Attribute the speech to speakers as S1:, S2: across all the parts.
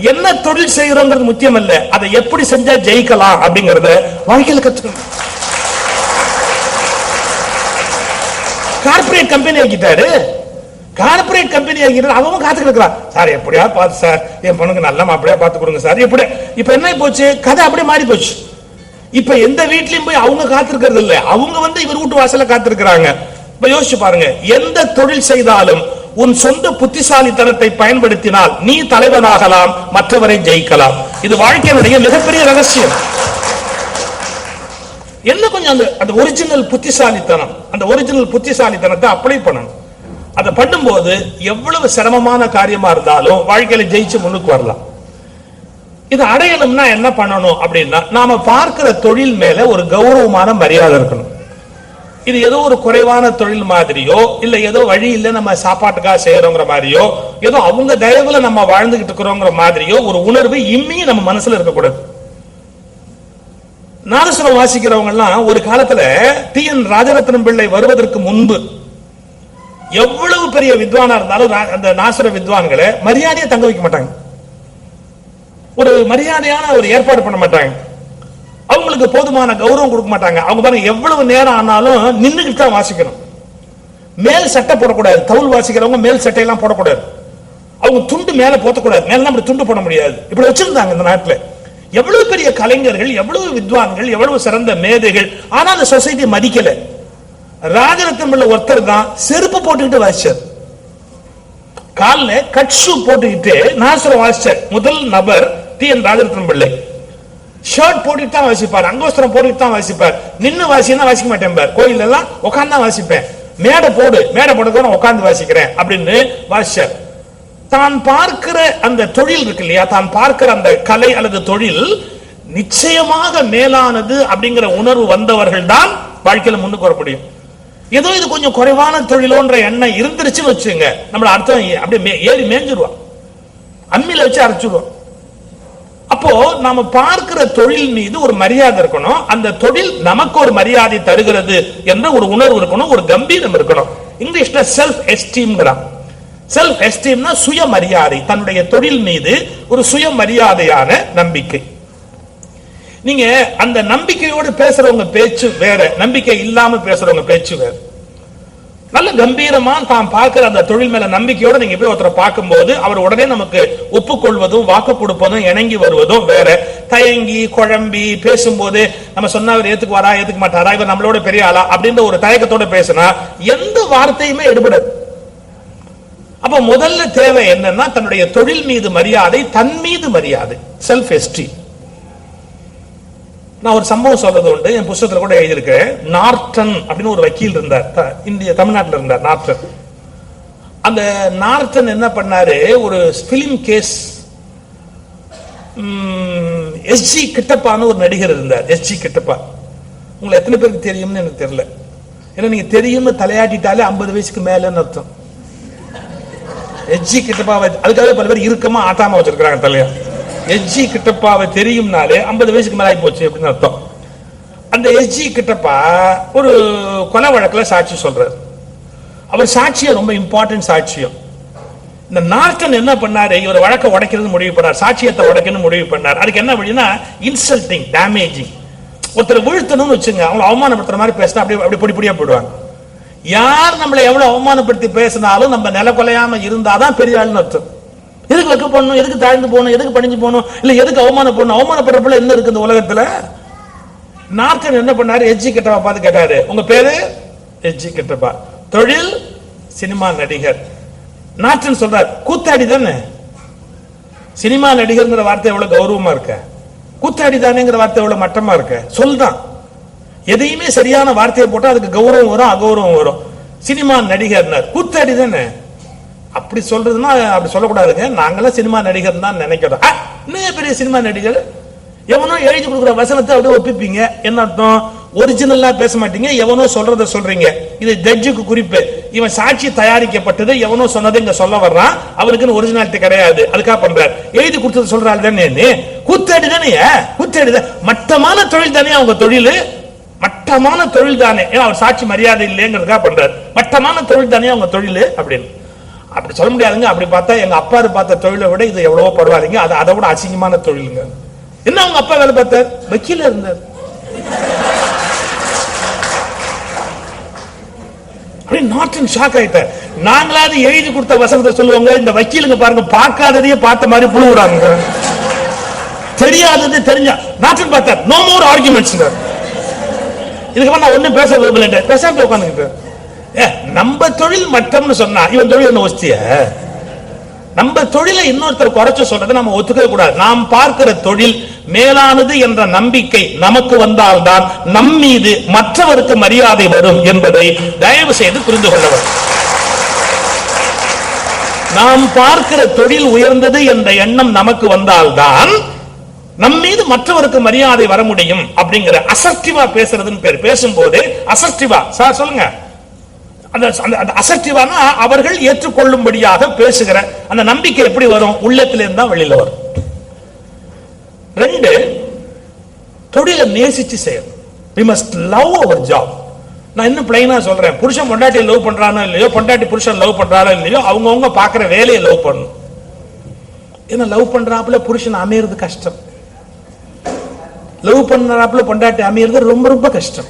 S1: என்ன தொழில் செய்யறோங்கிறது முக்கியம் அல்ல, அதை எப்படி செஞ்சா ஜெயிக்கலாம் அப்படிங்கறத வாழ்க்கையில கத்துக்கணும். கார்பரேட் கம்பெனி ஆக்கிட்டாரு, கார்பரேட் கம்பெனி ஆகிட்டு அவங்க காத்துக்கிட்டு இருக்கிறான். சார் எப்படியா பார்த்து சார் என் பொண்ணுக்கு நல்ல மாப்பிளையா பார்த்து கொடுங்க சார். எப்படி இப்ப என்ன போச்சு, கதை அப்படியே மாறி போச்சு. இப்ப எந்த வீட்லயும் போய் அவங்க காத்திருக்கிறது இல்ல, அவங்க இவர் வீட்டு வாசல்ல காத்திருக்கிறாங்க. இப்ப யோசிச்சு பாருங்க, எந்த தொழில் செய்தாலும் உன் சொந்த புத்திசாலித்தனத்தை பயன்படுத்தினால் நீ தலைவனாகலாம், மற்றவரை ஜெயிக்கலாம். இது வாழ்க்கையினுடைய மிகப்பெரிய ரகசியம். என்ன கொஞ்சம் அந்த ஒரிஜினல் புத்திசாலித்தனம், அந்த ஒரிஜினல் புத்திசாலித்தனத்தை அப்ளை பண்ணணும். அதை பண்ணும்போது எவ்வளவு சிரமமான காரியமா இருந்தாலும் வாழ்க்கையில ஜெயிச்சு முன்னுக்கு வரலாம். இது அடையணும்னா என்ன பண்ணணும் அப்படின்னா, நாம பார்க்கிற தொழில் மேல ஒரு கௌரவமான மரியாதை இருக்கணும். இது ஏதோ ஒரு குறைவான தொழில் மாதிரியோ, இல்ல ஏதோ வழி இல்ல நம்ம சாப்பாட்டுக்காக செய்யறோங்கிற மாதிரியோ, ஏதோ அவங்க தயவுல நம்ம வாழ்ந்துகிட்டு இருக்கிறோங்கிற மாதிரியோ ஒரு உணர்வு இம்மியும் நம்ம மனசுல இருக்கக்கூடாது. நாதஸ்வரம் வாசிக்கிறவங்க எல்லாம் ஒரு காலத்துல டி.என். ராஜரத்னம் பிள்ளை வருவதற்கு முன்பு எவ்வளவு பெரிய வித்வானா இருந்தாலும் அந்த நாசுர வித்வான்களை மரியாதையை தங்க வைக்க மாட்டாங்க, ஒரு மரியாதையான ஒரு ஏற்பாடு பண்ண மாட்டாங்க, அவங்களுக்கு போதுமான கௌரவம் கொடுக்க மாட்டாங்க. அவங்க பாருங்க எவ்வளவு நேரம் ஆனாலும் நின்றுகிட்டு தான் வாசிக்கணும். மேல் சட்டை போடக்கூடாது, தவுள் வாசிக்கிறவங்க மேல் சட்டையெல்லாம் போடக்கூடாது, அவங்க துண்டு மேல போத்தக்கூடாது, மேல அப்படி துண்டு போட முடியாது, இப்படி வச்சிருந்தாங்க இந்த நாட்டில். எவ்வளவு பெரிய கலைஞர்கள், எவ்வளவு வித்வான்கள், எவ்வளவு சிறந்த மேதைகள், ஆனா அந்த சொசைட்டி மதிக்கல. ராஜரத்னம் பிள்ளை ஒருத்தர் தான் செருப்பு போட்டுக்கிட்டு வாசிச்சார், காலில் கட் ஷூ போட்டுக்கிட்டு நாசுரம் வாசிச்சார். முதல் நபர் டி.என். ராஜரத்னம் பிள்ளை. ஷர்ட் போட்டுட்டு தான் வாசிப்பார், அங்கோஸ்திரம் போட்டுட்டு தான் வாசிப்பார். நின்னு வாசினா வாசிக்க மாட்டேன், கோயில் எல்லாம் உட்கார்ந்து தான் வாசிப்பேன், மேடை போடுக்க உட்கார்ந்து வாசிக்கிறேன் அப்படின்னு வாசிச்சார். தான் பார்க்கிற அந்த தொழில் இருக்கு இல்லையா, தான் பார்க்கிற அந்த கலை அல்லது தொழில் நிச்சயமாக மேலானது அப்படிங்கிற உணர்வு வந்தவர்கள் தான் வாழ்க்கையில முன்னுக்கு வர முடியும். ஏதோ இது கொஞ்சம் குறைவான தொழிலோன்ற எண்ணம் இருந்துருச்சுன்னு வச்சுங்க, நம்மள அர்த்தம் அப்படியே ஏறி மேஞ்சிருவான், அம்மியில வச்சு அரைச்சிடுவோம். அப்போ நாம பார்க்கிற தொழில் மீது ஒரு மரியாதை இருக்கணும், அந்த தொழில் நமக்கு ஒரு மரியாதை தருகிறது என்ற ஒரு உணர்வு இருக்கணும், ஒரு கம்பீரம் இருக்கணும். இங்கிலீஷ்ல செல்ஃப் எஸ்டீம். செல்ஃப் எஸ்டீம்னா சுயமரியாதை, தன்னுடைய தொழில் மீது ஒரு சுயமரியாதையான நம்பிக்கை. நீங்க அந்த நம்பிக்கையோடு பேசுறவங்க பேச்சு வேற, நம்பிக்கை இல்லாம பேசுறவங்க பேச்சு வேற. நல்ல கம்பீரமா தான் பார்க்கிற அந்த தொழில் மேல நம்பிக்கையோட நீங்க போய் ஒருத்தரை பார்க்கும்போது அவர் உடனே நமக்கு ஒப்புக்கொள்வதும் வாக்கு கொடுப்பதும் இணங்கி வருவதும் வேற. தயங்கி குழம்பி பேசும்போது நம்ம சொன்னா அவர் ஏத்துக்குவாரா ஏத்துக்க மாட்டாரா, இவர் நம்மளோட பெரிய ஆளா அப்படின்ற ஒரு தயக்கத்தோட பேசினா எந்த வார்த்தையுமே எடுபடாது. அப்ப முதல்ல தேவை என்னன்னா தன்னுடைய தொழில் மீது மரியாதை, தன் மீது மரியாதை, செல்ஃப் எஸ்டீம். நான் ஒரு சம்பவம் சொல்றது உண்டு, என் புத்தகத்துல கூட எழுதியிருக்கேன். நார்டன் அப்படின்னு ஒரு வக்கீல் இருந்தார், இந்திய தமிழ்நாட்டில் இருந்தார் நார்டன். அந்த நார்டன் என்ன பண்ணாரு, ஒரு பிலிம் கேஸ், எஸ்.ஜி. கிட்டப்பான்னு ஒரு நடிகர் இருந்தார். எஸ்.ஜி. கிட்டப்பா உங்களை எத்தனை பேருக்கு தெரியும்னு எனக்கு தெரியல, ஏன்னா நீங்க தெரியும்னு தலையாட்டிட்டாலே 50 வயசுக்கு மேலன்னு அர்த்தம். எஸ்.ஜி. கிட்டப்பாவை அதுக்காக பல பேர் இறுக்கமா ஆட்டாம வச்சிருக்காங்க தலையா. எஸ்.ஜி. கிட்டப்பாவை தெரியும்னாலே 50 வயசுக்கு மேல ஆகி போச்சு அப்படின்னு அர்த்தம். அந்த எஸ்.ஜி. கிட்டப்பா ஒரு கொலை வழக்குல சாட்சி சொல்றாரு. அவர் சாட்சியம் ரொம்ப இம்பார்ட்டன்ட் சாட்சியம். இந்த நார்டன் என்ன பண்ணாரு, இவர் வழக்கை உடைக்கிறது முடிவு பண்ணார், சாட்சியத்தை உடைக்கணும் முடிவு பண்ணார். அதுக்கு என்ன வழின்னா இன்சல்டிங், டேமேஜிங். ஒருத்தர் வீழ்த்தணும்னு வச்சுங்க, அவங்களை அவமானப்படுத்துற மாதிரி பேசினா அப்படி பொடி பொடியா போயிடுவாங்க. யார் நம்மளை எவ்வளவு அவமானப்படுத்தி பேசினாலும் நம்ம நில கொலையாம இருந்தாதான் பெரிய ஆளுன்னு அர்த்தம். எதுக்கு வைக்க போகணும், எதுக்கு தாழ்ந்து போகணும், எதுக்கு பணிஞ்சு போகணும், இல்ல எதுக்கு அவமானப்படணும், அவமானப்படுறப்பல என்ன இருக்கு இந்த உலகத்துல. நார்டன் என்ன பண்ணாரு, எஸ்.ஜி. கிட்டப்பா பார்த்து கேட்டாரு, உங்க பேரு? எஸ்.ஜி. கிட்டப்பா. தொழில்? சினிமா நடிகர். நார்டன் சொல்றார், கூத்தாடி தானே. சினிமா நடிகர்ங்கிற வார்த்தை எவ்வளவு கௌரவமா இருக்க, கூத்தாடி தானேங்கிற வார்த்தை எவ்வளவு மட்டமா இருக்க. சொல்தான், எதையுமே சரியான வார்த்தையை போட்டா அதுக்கு கௌரவம் வரும், அகௌரவம் வரும். சினிமா நடிகர், கூத்தாடி தானே. அப்படி சொல்றதுன்னா அப்படி சொல்லக்கூடாதுங்க, நாங்களாம் சினிமா நடிகர் தான் நினைக்கிறோம். இன்னும் பெரிய சினிமா நடிகர், எவனோ எழுதி கொடுக்குற வசனத்தை அப்படியே ஒப்பிப்பீங்க. என்ன அர்த்தம், ஒரிஜினலா பேச மாட்டீங்க, எவனோ சொல்றத சொல்றீங்க. இது ஜட்ஜுக்கு குறிப்பு, இவன் சாட்சி தயாரிக்கப்பட்டது, எவனோ சொன்னது இங்க சொல்ல வர்றான், அவருக்குன்னு ஒரிஜினாலிட்டி கிடையாது, அதுக்காக பண்றாரு. எழுதி கொடுத்தது சொல்றாள் தானே, கூத்தாடி தானே. கூத்தாடி தான் மட்டமான தொழில் தானே அவங்க தொழில், மட்டமான தொழில் தானே. ஏன்னா அவர் சாட்சி மரியாதை இல்லைங்கிறதுக்காக பண்றாரு, மட்டமான தொழில் தானே அவங்க தொழில் அப்படின்னு. அப்படி சொல்ல முடியாதுங்க. அப்படி பார்த்தா எங்க அப்பா பார்த்த தொழிலை விட இது எவ்வளவோ பரவாயில்லைங்க, அது அதை விட அசிங்கமான தொழிலுங்க. என்ன உங்க அப்பா வேலை பார்த்தார்? வக்கீல இருந்தார். நாட்டின் ஷாக் ஆயிட்டார். நாங்களாவது எழுதி கொடுத்த வசனத்தை சொல்லுவாங்க, இந்த வக்கீலுங்க பாருங்க பார்க்காததையே பார்த்த மாதிரி புழுவுறாங்க. தெரியாதது தெரிஞ்சா நாட்டின் பார்த்தார். No more arguments. இதுக்கு நான் ஒன்னும் பேச விரும்பல, பேசாம உட்காந்துக்கிட்டு. நம்ம தொழில் மட்டம்னு சொன்னா இவன் தொழில் என்ன ஒஸ்திய? நம்ம தொழிலை இன்னொருத்தர் குறைச்சு சொல்றதை நம்ம ஒத்துக்க கூடாது. நாம் பார்க்கிற தொழில் மேலானது என்ற நம்பிக்கை நமக்கு வந்தால்தான் நம் மீது மற்றவருக்கு மரியாதை வரும் என்பதை தயவு செய்து புரிந்து கொள்ளவும். நாம் பார்க்கிற தொழில் உயர்ந்தது என்ற எண்ணம் நமக்கு வந்தால்தான் நம் மீது மற்றவருக்கு மரியாதை வர முடியும். அப்படிங்கிற அசர்டிவா பேசுறதுன்னு பேர். பேசும்போது அசர்டிவா சார் சொல்லுங்க, அசர்டிவானா அவர்கள் ஏற்றுக்கொள்ளும்படியாக பேசுகிற அந்த நம்பிக்கை எப்படி வரும்? உள்ளத்திலிருந்து தான் வெளியில வரும். 2, தொழிலை நேசிச்சு செய்யணும். we must love our job. நான் இன்னும் பிளைனா சொல்றேன், புருஷன் பொண்டாட்டி லவ் பண்றானோ இல்லையோ, பொண்டாட்டி புருஷன் லவ் பண்றானோ இல்லையோ, அவங்கவுங்க பாக்குற வேலையை லவ் பண்ணணும். ஏன்னா லவ் பண்றாப்புல புருஷன் அமையிறது கஷ்டம், லவ் பண்றாப்புல பொண்டாட்டி அமையிறது ரொம்ப ரொம்ப கஷ்டம்.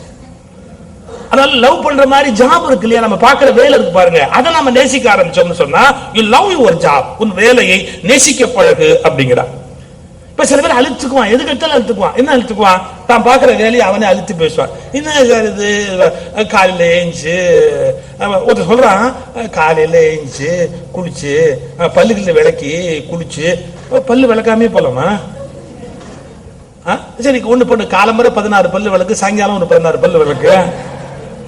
S1: அதனால லவ் பண்ற மாதிரி ஜாப் இருக்கு இல்லையா, நம்ம பாக்குற வேலை இருக்கு பாருங்க, அதை நம்ம நேசிக்க ஆரம்பிச்சோம்னு சொன்னா you love your job, உன் வேலையை நேசிக்க பழகு அப்படிங்கிறா. இப்ப சில பேர் அழுத்துக்குவான், எதுக்கு எடுத்தாலும் அழுத்துக்குவான். என்ன அழுத்துக்குவான்? தான் பாக்குற வேலையை அவனே அழுத்து பேசுவான். என்ன இது காலையில ஏஞ்சு ஒருத்தர் சொல்றான், காலையில ஏஞ்சு குளிச்சு பல்லுகளில் விளக்கி குளிச்சு பல்லு விளக்காமே போலாமா? சரி ஒண்ணு பண்ணு, காலம்பரை 16 பல்லு விளக்கு, சாயங்காலம் ஒரு 16 பல்லு விளக்கு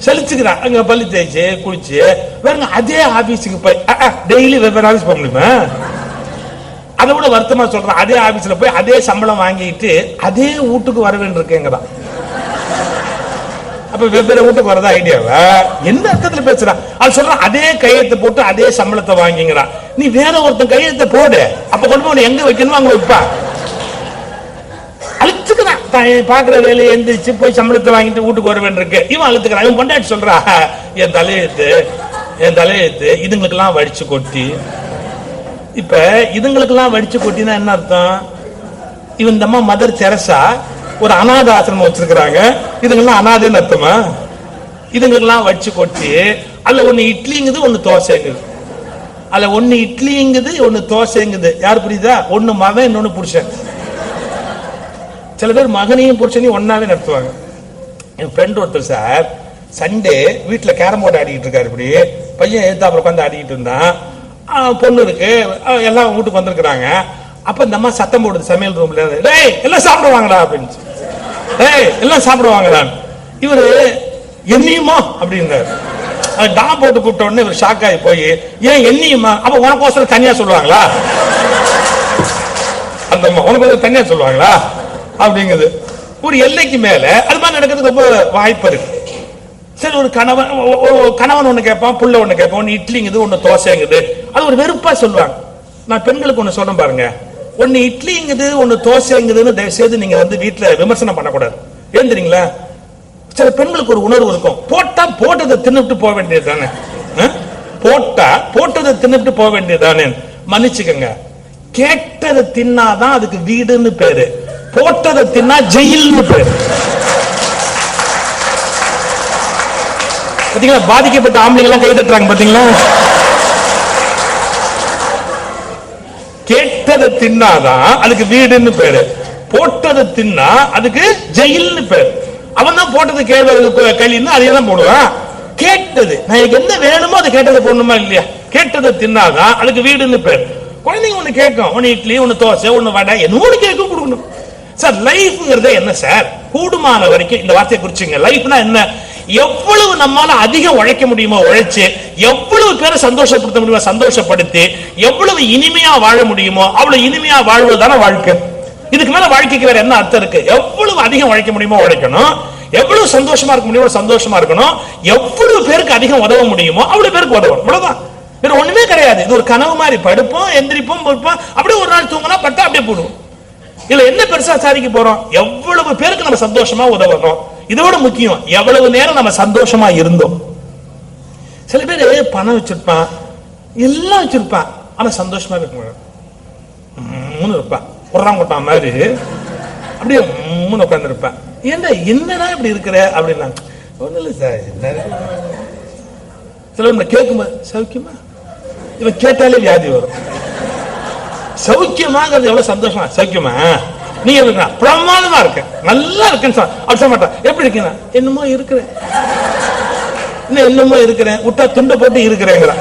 S1: செலுத்துக்கிறான். அங்க பள்ளி தேய்ச்சி குளிச்சு வேற அதே ஆபீஸுக்கு போய் டெய்லி வெவ்வேறு ஆபீஸ் போக முடியுமா? அதை விட வருத்தமா சொல்றான், அதே ஆபீஸ்ல போய் அதே சம்பளம் வாங்கிட்டு அதே வீட்டுக்கு வர வேண்டியிருக்கேங்கிறான். அப்ப வெவ்வேறு வீட்டுக்கு வரதா ஐடியாவா? என்ன அர்த்தத்துல பேசுறான்? அது சொல்றான் அதே கையெழுத்து போட்டு அதே சம்பளத்தை வாங்கிங்கிறான். நீ வேற ஒருத்தன் கையெழுத்தை போடு, அப்ப கொண்டு போய் எங்க வைக்கணுமோ அங்க வைப்பா. அழுத்துக்கிறான், பாக்குற வேலையை எந்திரிச்சு போய் சம்பளத்தை வாங்கிட்டு வீட்டுக்கு வர வேண்டியிருக்கு. இவன் அழுத்துக்கிறான். இவன் கொண்டாடி சொல்றா, என் தலையெழுத்து இதுங்களுக்கெல்லாம் வடிச்சு கொட்டி. இப்ப இதுங்களுக்கெல்லாம் வடிச்சு கொட்டினா என்ன அர்த்தம்? இவன் இந்த அம்மா மதர் தெரசா ஒரு அநாத ஆசிரமம் வச்சிருக்கிறாங்க, இதுங்கெல்லாம் அநாதன்னு அர்த்தமா? இதுங்களுக்கெல்லாம் வடிச்சு கொட்டி அல்ல ஒண்ணு இட்லிங்குது ஒண்ணு தோசைங்குது, அல்ல ஒண்ணு இட்லிங்குது ஒண்ணு தோசைங்குது. யாரு புரியுதா? ஒண்ணு மகன் இன்னொன்னு புருஷன். சில பேர் மகனையும் புருஷனையும் ஒன்னாவே நடத்துவாங்க. என் ஃப்ரெண்ட் ஒருத்தர் சார் சண்டே வீட்டுல கேரம் போர்டு ஆடிக்கிட்டு இருக்காரு. இப்படி பையன் எழுத்தாப்புல உட்காந்து ஆடிக்கிட்டு இருந்தான். பொண்ணு இருக்கு, எல்லாம் வீட்டுக்கு வந்திருக்கிறாங்க. அப்ப இந்த அம்மா சத்தம் போடுது சமையல் ரூம்ல, டேய் எல்லாம் சாப்பிடுவாங்கடா அப்படின்னு. டேய் எல்லாம் சாப்பிடுவாங்கடா. இவரு என்னையுமா அப்படின்னாரு. டா போட்டு கூப்பிட்ட உடனே இவர் ஷாக் ஆகி போய், ஏன் என்னையுமா? அப்ப உனக்கோசரம் தனியா சொல்லுவாங்களா? அந்த அம்மா உனக்கு தனியா சொல்லுவாங்களா அப்படிங்குது. ஒரு எல்லைக்கு மேல அது மாதிரி நடக்கிறதுக்கு ரொம்ப வாய்ப்பு இருக்கு. சரி ஒரு கணவன் ஒண்ணு கேட்பான், புள்ள ஒண்ணு கேட்பான், ஒன்னு இட்லிங்குது ஒண்ணு தோசைங்குது. அது ஒரு வெறுப்பா சொல்லுவாங்க. நான் பெண்களுக்கு ஒண்ணு சொல்றேன் பாருங்க, ஒன்னு இட்லிங்குது ஒன்னு தோசைங்குதுன்னு தயவு செய்து நீங்க வீட்டுல விமர்சனம் பண்ணக்கூடாது. ஏன் தெரியுங்களா? சில பெண்களுக்கு ஒரு உணர்வு இருக்கும், போட்டா போட்டதை தின்னுட்டு போக வேண்டியது தானே, போட்டா போட்டதை தின்னுட்டு போக வேண்டியது தானே. மன்னிச்சுக்கங்க, கேட்டதை தின்னாதான் அதுக்கு வீடுன்னு பேரு, போட்டதை தின்னா ஜெயில்னு பேரு. பாத்தீங்களா? பாதிக்கப்பட்ட ஆம்பளைங்க எல்லாம் கை தட்டுறாங்க பாத்தீங்களா? கேட்டதை தின்னாதான் அதுக்கு வீடுன்னு பேரு, போட்டதை தின்னா அதுக்கு ஜெயில்னு பேரு. அவன் தான் போட்டது கேள்வின்னு அதையே தான் போடுவான். கேட்டது நான் என்ன வேணுமோ அதை கேட்டதை போடணுமா இல்லையா? கேட்டதை தின்னாதான் அதுக்கு வீடுன்னு பேரு. குழந்தைங்க ஒண்ணு கேட்கும், ஒன்னு இட்லி ஒன்னு தோசை ஒன்னு வடை என்னோட கேட்கும் கொடுக்கணும். சார் லைஃப்ங்கிறத என்ன சார்? கூடுமான வரைக்கும் இந்த வார்த்தையை குறிச்சுங்க. லைஃப்னா என்ன? எவ்வளவு நம்மால அதிகம் உழைக்க முடியுமோ உழைச்சு, எவ்வளவு பேரை சந்தோஷப்படுத்த முடியுமோ சந்தோஷப்படுத்தி, எவ்வளவு இனிமையா வாழ முடியுமோ அவ்வளவு இனிமையா வாழ்வதுதான வாழ்க்கை. இதுக்கு மேல வாழ்க்கைக்கு வேற என்ன அர்த்தம் இருக்கு? எவ்வளவு அதிகம் உழைக்க முடியுமோ உழைக்கணும், எவ்வளவு சந்தோஷமா இருக்க முடியுமோ சந்தோஷமா இருக்கணும், எவ்வளவு பேருக்கு அதிகம் உதவ முடியுமோ அவ்வளவு பேருக்கு உதவணும். அவ்வளவுதான், வேற ஒண்ணுமே கிடையாது. இது ஒரு கனவு மாதிரி, படுப்போம் எந்திரிப்போம் பொறுப்போம், அப்படியே ஒரு நாள் தூங்கினா பட்டா அப்படியே போடுவோம். இதுல என்ன பெருசா சாதிக்க போறோம்? எவ்வளவு பேருக்கு நம்ம சந்தோஷமா உதவணும். இதோட முக்கியம், எவ்வளவு நேரம் நம்ம சந்தோஷமா இருந்தோம். சில பேர் பணம் வச்சிருப்பான், எல்லாம் வச்சிருப்பான், ஆனா சந்தோஷமா இருக்க இருப்பான். குறாங்கொட்டான் மாதிரி அப்படியே உட்கார்ந்து இருப்பேன். ஏன்டா என்னடா இப்படி இருக்கிற அப்படின்னா, ஒண்ணு இல்லை சார். சில கேட்கும்போது சௌக்கியமா, இவன் கேட்டாலே வியாதி வரும். சௌக்கியமாங்கிறது எவ்வளவு சந்தோஷமா, சௌக்கியமா நீ இருக்க பிரமாதமா இருக்க, நல்லா இருக்குன்னு அப்படி சொல்ல மாட்டான். எப்படி இருக்கீங்க? என்னமோ இருக்கிறேன், இன்னும் என்னமோ இருக்கிறேன், விட்டா துண்டை போட்டு இருக்கிறேங்கிற.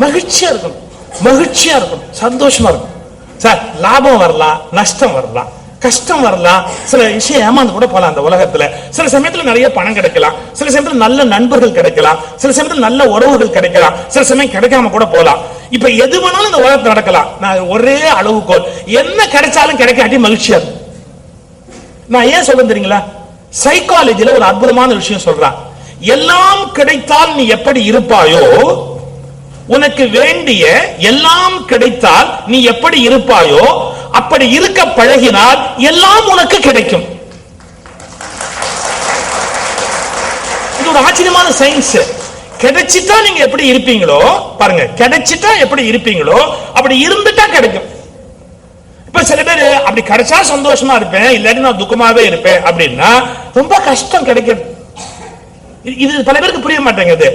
S1: மகிழ்ச்சியா இருக்கணும், மகிழ்ச்சியா இருக்கணும், சந்தோஷமா இருக்கும். சார் லாபம் வரலாம், நஷ்டம் வரலாம், கஷ்டம் வரலாம், சில விஷயம் ஏமாந்து கூட போலாம். அந்த உலகத்துல சில சமயத்துல நிறைய பணம் கிடைக்கலாம், சில சமயத்துல நல்ல நண்பர்கள் கிடைக்கலாம், சில சமயத்துல நல்ல உறவுகள் கிடைக்கலாம், சில சமயம் கிடைக்காம கூட போலாம். இப்ப எது வேணாலும் இந்த உலகத்துல நடக்கலாம். நான் ஒரே அளவுகோல், என்ன கிடைச்சாலும் கிடைக்காட்டி மகிழ்ச்சியா இருக்கும். நான் ஏன் சொல்றேன் தெரியுங்களா? சைக்காலஜில ஒரு அற்புதமான விஷயம் சொல்றான். எல்லாம் கிடைத்தால் நீ எப்படி இருப்பாயோ, உனக்கு வேண்டிய எல்லாம் கிடைத்தால் நீ எப்படி இருப்பாயோ அப்படி இருக்க பழகினால் எல்லாம் உனக்கு கிடைக்கும். இது ஒரு ஆச்சரியமான சயின்ஸ். கிடைச்சிட்டா நீங்க எப்படி இருப்பீங்களோ பாருங்க, கிடைச்சிட்டா எப்படி இருப்பீங்களோ அப்படி இருந்துட்டா கிடைக்கும். இப்ப சில பேர் அப்படி கிடைச்சா சந்தோஷமா இருப்பேன், இல்லாட்டி நான் துக்கமாவே இருப்பேன் அப்படின்னா ரொம்ப கஷ்டம் கிடைக்கிறது. இது பல பேருக்கு புரிய மாட்டேங்குது.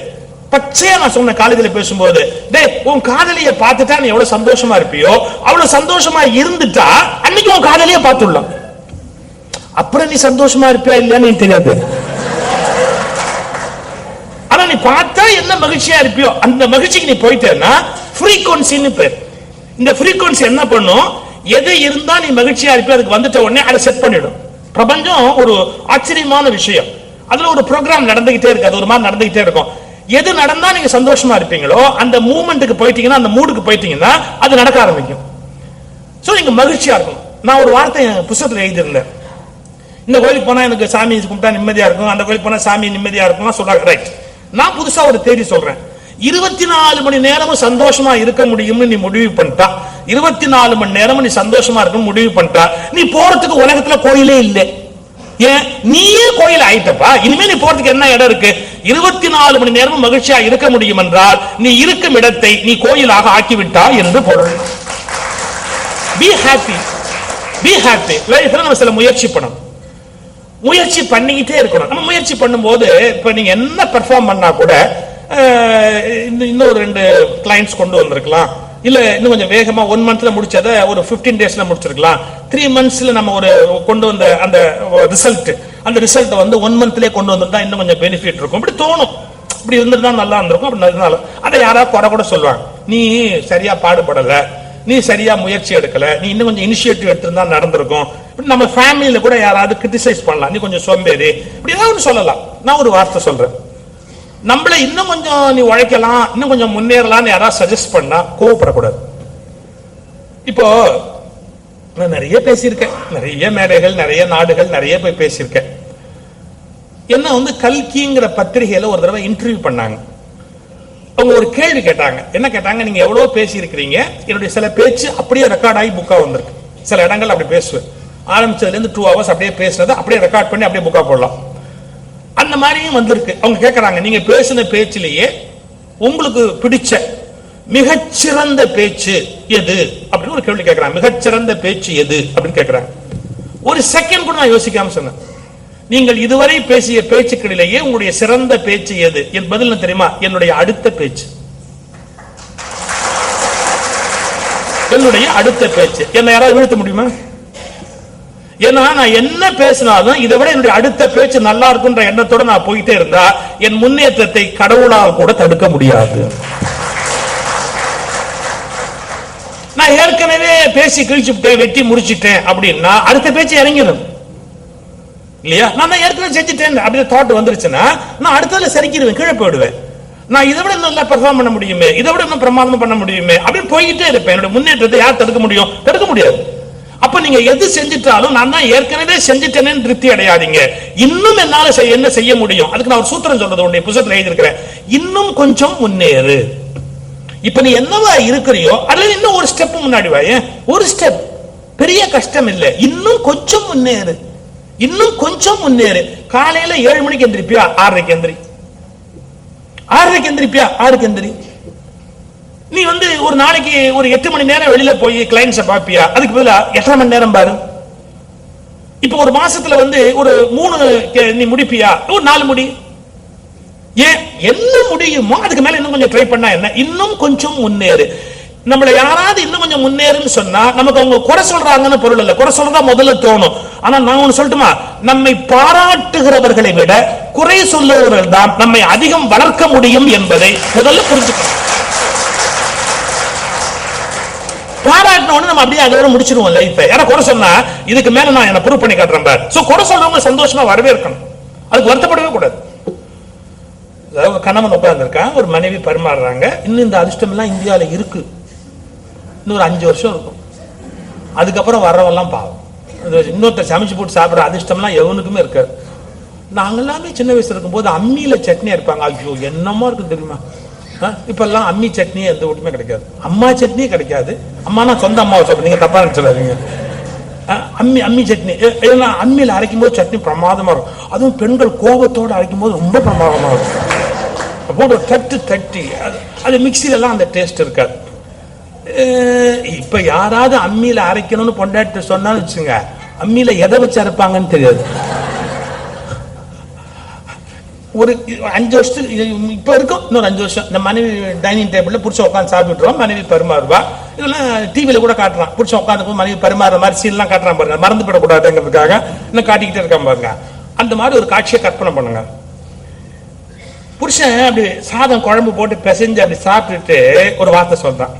S1: பச்சையா நான் சொன்ன காலேஜில் பேசும்போது, டே உன் காதலியை பார்த்துட்டா நீ எவ்வளவு சந்தோஷமா இருப்பியோ அவ்வளவு சந்தோஷமா இருந்துட்டா அன்னைக்கு உன் காதலியை பார்த்துடலாம். அப்புறம் நீ சந்தோஷமா இருப்பியா இல்லையான்னு தெரியாது. ஆனா நீ பார்த்தா என்ன மகிழ்ச்சியா இருப்பியோ அந்த மகிழ்ச்சிக்கு நீ போயிட்டேன்னா ஃப்ரீக்வன்சின்னு பேர். இந்த ஃப்ரீக்வன்சி என்ன பண்ணும், எது இருந்தா நீ மகிழ்ச்சியா இருப்பியோ அதுக்கு வந்துட்ட உடனே அதை செட் பண்ணிடும். பிரபஞ்சம் ஒரு ஆச்சரியமான விஷயம். அதுல ஒரு ப்ரோக்ராம் நடந்துகிட்டே இருக்கு, அது ஒரு மாதிரி நடந்துகிட்டே இருக்கும். எது நடந்தா நீங்க சந்தோஷமா இருப்பீங்களோ அந்த மூமெண்ட்டுக்கு போயிட்டீங்கன்னா, அந்த மூடுக்கு போயிட்டீங்கன்னா அது நடக்க ஆரம்பிக்கும். சோ நீங்க மகிழ்ச்சியா இருக்கும். நான் ஒரு வார்த்தை புத்தகத்துல எழுதியிருந்தேன். இந்த கோயிலுக்கு போனா எனக்கு சாமி கும்பிட்டா நிம்மதியா இருக்கும், அந்த கோயிலுக்கு போனா சாமி நிம்மதியா இருக்கும் சொல்றாங்க. ரைட். நான் புதுசா ஒரு தேதி சொல்றேன். 24 மணி நேரமும் சந்தோஷமா இருக்க முடியும்னு நீ முடிவு பண்ணிட்டா, 24 மணி நேரமும் நீ சந்தோஷமா இருக்கும் முடிவு பண்ணிட்டா, நீ போறதுக்கு உலகத்துல கோயிலே இல்லை. ஏன் நீயே கோயில் ஆயிட்டப்பா, இனிமே நீ போறதுக்கு என்ன இடம் இருக்கு? 24 மணி நேரமும் மகிழ்ச்சியா இருக்க முடியும் என்றால் நீ இருக்கும் இடத்தை நீ கோயிலாக ஆக்கிவிட்டாய் என்று பொருள். Be happy, be happy. லைஃப்ல நம்ம சில முயற்சி பண்ணணும், முயற்சி பண்ணிக்கிட்டே இருக்கணும். நம்ம முயற்சி பண்ணும்போது இப்ப நீங்க என்ன பெர்ஃபார்ம் பண்ணா கூட இன்னும் 2 கிளைண்ட்ஸ் கொண்டு வந்திருக்கலாம், இல்ல இன்னும் கொஞ்சம் வேகமா 1 மந்த்ல முடிச்சதை ஒரு 15 டேஸ்ல முடிச்சிருக்கலாம். 3 மந்த்ஸ்ல நம்ம ஒரு கொண்டு வந்த அந்த ரிசல்ட் வந்து 1 மந்த்லயே கொண்டு வந்திருந்தா இன்னும் கொஞ்சம் பெனிஃபிட் இருக்கும். இப்படி தோணும், இப்படி இருந்திருந்தா நல்லா இருந்திருக்கும். அப்படி இருந்தாலும் அதை யாராவது குறை கூட சொல்லுவாங்க, நீ சரியா பாடுபடல, நீ சரியா முயற்சி எடுக்கல, நீ இன்னும் கொஞ்சம் இனிஷியேட்டிவ் எடுத்திருந்தா நடந்திருக்கும். நம்ம ஃபேமிலியில கூட யாராவது கிரிட்டிசைஸ் பண்ணலாம், நீ கொஞ்சம் சோம்பேறி இப்படி ஏதாவது சொல்லலாம். நான் ஒரு வார்த்தை சொல்றேன், நம்மள இன்னும் கொஞ்சம் நீ உழைக்கலாம், இன்னும் கொஞ்சம் முன்னேறலாம்னு யாராவது சஜஸ்ட் பண்ணா கோவப்படக்கூடாது. இப்போ நான் நிறைய பேசியிருக்கேன், நிறைய மேடைகள், நிறைய நாடுகள், நிறைய போய் பேசியிருக்கேன். என்ன வந்து கல்கிங்கிற பத்திரிகையில ஒரு தடவை இன்டர்வியூ பண்ணாங்க. அவங்க ஒரு கேள்வி கேட்டாங்க. என்ன கேட்டாங்க, நீங்க எவ்வளவு பேசி இருக்கிறீங்க, என்னுடைய சில பேச்சு அப்படியே ரெக்கார்ட் ஆகி புக்கா வந்திருக்கு. சில இடங்கள் அப்படி பேசுவேன், ஆரம்பிச்சதுல இருந்து 2 hours அப்படியே பேசுறதை அப்படியே ரெக்கார்ட் பண்ணி அப்படியே புக்கா போடலாம். அந்த மாதிரியும் வந்திருக்கு. அவங்க கேட்கறாங்க, நீங்க பேசின பேச்சிலேயே உங்களுக்கு பிடிச்ச மிகச்சிறந்த பேச்சு எது அப்படின்னு ஒரு கேள்வி கேட்கறாங்க. மிகச்சிறந்த பேச்சு எது அப்படின்னு கேட்கறாங்க. ஒரு செகண்ட் கூட நான் யோசிக்காம சொன்னேன், நீங்கள் இதுவரை பேசிய பேச்சுக்களிலேயே உங்களுடைய சிறந்த பேச்சு எது? என் பதில் தெரியுமா? என்னுடைய அடுத்த பேச்சு. என்னுடைய அடுத்த பேச்சு. என்ன யாராவது வீழ்த்த முடியுமா? ஏன்னா நான் என்ன பேசினாலும் இதை விட என்னுடைய அடுத்த பேச்சு நல்லா இருக்குன்ற எண்ணத்தோட நான் போயிட்டே இருந்தா என் முன்னேற்றத்தை கடவுளால் கூட தடுக்க முடியாது. நான் ஏற்கனவே பேசி கிழிச்சுட்டேன், வெட்டி முடிச்சுட்டேன் அப்படின்னா அடுத்த பேச்சு இறங்கிடும் இல்லையா? நான் ஏற்கனவே செஞ்சுட்டேன் அப்படி தாட் வந்துருச்சுன்னா நான் அடுத்ததுல சரிக்கிடுவேன், கீழே போயிடுவேன். நான் இதை விட நல்லா பெர்ஃபார்ம் பண்ண முடியுமே, இதை விட இன்னும் பிரமாதமா பண்ண முடியுமே அப்படின்னு போய்கிட்டே இருப்பேன். என்னோட முன்னேற்றத்தை யார் தடுக்க முடியும்? தடுக்க முடியாது. அப்ப நீங்க எது செஞ்சிட்டாலும் நான் தான் ஏற்கனவே செஞ்சுட்டேன்னு திருப்தி அடையாதீங்க. இன்னும் என்னால என்ன செய்ய முடியும்? அதுக்கு நான் ஒரு சூத்திரம் சொல்றது உடைய புத்தகத்துல எழுதியிருக்கிறேன், இன்னும் கொஞ்சம் முன்னேறு. இப்ப நீ என்னவா இருக்கிறியோ அதுல இன்னும் ஒரு ஸ்டெப் முன்னாடி வாயே, ஒரு ஸ்டெப், பெரிய கஷ்டம் இல்லை, இன்னும் கொஞ்சம் முன்னேறு, இன்னும் கொஞ்சம் முன்னேறு. காலையில 7 மணிக்கு எந்திரிப்பியா, 6:30க்கு எந்திரி. 6:30க்கு எந்திரிப்பியா, 6க்கு எந்திரி. நீ ஒரு நாளைக்கு ஒரு 8 மணி நேரம் வெளியில போய் கிளைண்ட்ஸை பாப்பியா? அதுக்கு பதிலா 8.5 மணி நேரம் பாரு. இப்ப ஒரு மாசத்துல ஒரு 3 நீ முடிப்பியா? ஒரு 4 முடி. ஏன் என்ன முடியுமோ அதுக்கு மேல இன்னும் கொஞ்சம் ட்ரை பண்ணா என்ன? இன்னும் கொஞ்சம் முன்னேறு. நம்மளை யாராவது இன்னும் கொஞ்சம் முன்னேறுன்னு சொன்னா நமக்கு அவங்க குறை சொல்றாங்கன்னு பொருள் இல்ல, குறை சொல்றதா முதல்ல தோணும். ஆனா நான் ஒண்ணு சொல்லட்டுமா, நம்மை பாராட்டுகிறவர்களை விட குறை சொல்லுகிறவர்கள் தான் நம்மை அதிகம் வளர்க்க முடியும் என்பதை முதல்ல புரிஞ்சுக்கணும். பாராட்டினோன்னு நம்ம அப்படியே அதோட முடிச்சிருவோம் லைஃப். யாரா குறை சொன்னா இதுக்கு மேல நான் என்ன ப்ரூவ் பண்ணி காட்டுறேன் பாரு. சோ குறை சொல்றவங்க சந்தோஷமா வரவேற்கணும், அதுக்கு வருத்தப்படவே கூடாது. கணவன் உட்கார்ந்து இருக்கான், ஒரு மனைவி பரிமாறுறாங்க. இன்னும் இந்த அதிர்ஷ்டம் எல்லாம் இந்தியாவில இருக்கு, இன்னொரு 5 வருஷம் இருக்கும். அதுக்கப்புறம் வரவெல்லாம் பாவம். இன்னொருத்தர் சமைச்சு போட்டு சாப்பிட்ற அதிர்ஷ்டம்லாம் எவனுக்குமே இருக்காது. நாங்கெல்லாமே சின்ன வயசுல இருக்கும்போது அம்மியில சட்னி இருப்பாங்க. ஐயோ என்னமா இருக்கு தெரியுமா? இப்ப எல்லாம் அம்மி சட்னி எந்த வீட்டுமே கிடைக்காது, அம்மா சட்னியே கிடைக்காது. அம்மானா சொந்த அம்மாவை சொல்றேன், நீங்க தப்பா நினைச்சிடாதீங்க. அம்மி சட்னி அம்மியில அரைக்கும் போது சட்னி பிரமாதமா இருக்கும். அதுவும் பெண்கள் கோபத்தோடு அரைக்கும் போது ரொம்ப பிரமாதமா இருக்கும். போட்டு தட்டி அது மிக்சில எல்லாம் அந்த டேஸ்ட் இருக்காது. இப்ப யாராவது அம்மியில அரைக்கணும்னு பொண்டாட்டி சொன்னாலும் வச்சுங்க, அம்மியில எதை வச்சு அரைப்பாங்கன்னு தெரியாது. ஒரு 5 வருஷத்துக்கு இப்ப இருக்கும், இன்னொரு 5 வருஷம் இந்த மனைவி டைனிங் டேபிள்ல புடிச்ச உட்காந்து சாப்பிட்டுருவோம், மனைவி பரிமாறுவா. இதெல்லாம் டிவியில கூட காட்டுறான், புடிச்ச உட்காந்து மனைவி பரிமாறுற மாதிரி சீன் எல்லாம் காட்டுறான் பாருங்க. மறந்து போடக்கூடாதுங்கிறதுக்காக இன்னும் காட்டிக்கிட்டே இருக்கான் பாருங்க. அந்த மாதிரி ஒரு காட்சியை கற்பனை பண்ணுங்க. புருஷன் அப்படி சாதம் குழம்பு போட்டு பிசைஞ்சு அப்படி சாப்பிட்டுட்டு ஒரு வார்த்தை சொல்றான்,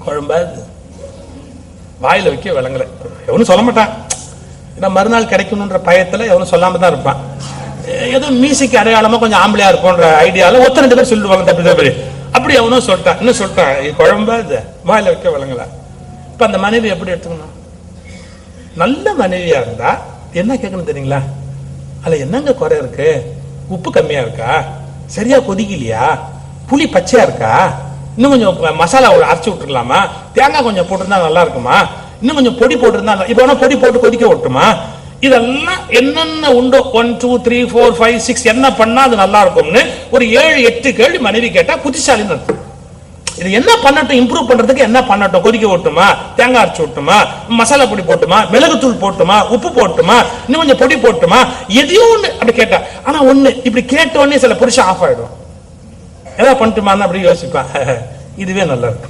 S1: குழம்பு வாயில வைக்க விளங்கல. எவனும் சொல்ல மாட்டான், ஏன்னா மறுநாள் கிடைக்கணும்ன்ற பயத்துல எவனும் சொல்லாம தான் இருப்பான். ஏதோ மியூசிக் அடையாளமா கொஞ்சம் ஆம்பளையா இருப்போன்ற ஐடியால 2 பேர் சொல்லிடுவாங்க தப்பி தப்பி. அப்படி அவனும் சொல்லிட்டான், இன்னும் சொல்லிட்டான் குழம்பு வாயில வைக்க விளங்கல. இப்ப அந்த மனைவி எப்படி எடுத்துக்கணும்? நல்ல மனைவியா இருந்தா என்ன கேட்கணும் தெரியுங்களா? அதுல என்னங்க குறை இருக்கு? உப்பு கம்மியா இருக்கா? சரியா கொதிக்கலையா? புளி பச்சையா இருக்கா? இன்னும் கொஞ்சம் மசாலா அரைச்சு விட்டுருக்கலாமா? தேங்காய் கொஞ்சம் போட்டிருந்தா நல்லா இருக்குமா? இன்னும் கொஞ்சம் பொடி போட்டிருந்தா இப்ப பொடி போட்டு கொதிக்க விட்டுமா? இதெல்லாம் என்னென்ன உண்டோ 1 2 3 4 5 6 என்ன பண்ணா அது நல்லா இருக்கும்னு ஒரு 7 8 கேள்வி மனைவி கேட்டா புத்திசாலின்னு அர்த்தம். இது என்ன பண்ணட்டும், இம்ப்ரூவ் பண்றதுக்கு என்ன பண்ணட்டும்? கொதிக்க விட்டுமா? தேங்காய் அரைச்சு விட்டுமா? மசாலா பொடி போட்டுமா? மிளகுத்தூள் போட்டுமா? உப்பு போட்டுமா? இன்னும் கொஞ்சம் பொடி போட்டுமா? எதையோ ஒண்ணு அப்படி கேட்டா. ஆனா ஒண்ணு இப்படி கேட்ட உடனே சில புருஷன் ஆஃப் ஆயிடும். ஏதாவது பண்ணிட்டுமான்னு அப்படி யோசிப்பான், இதுவே நல்லா இருக்கு.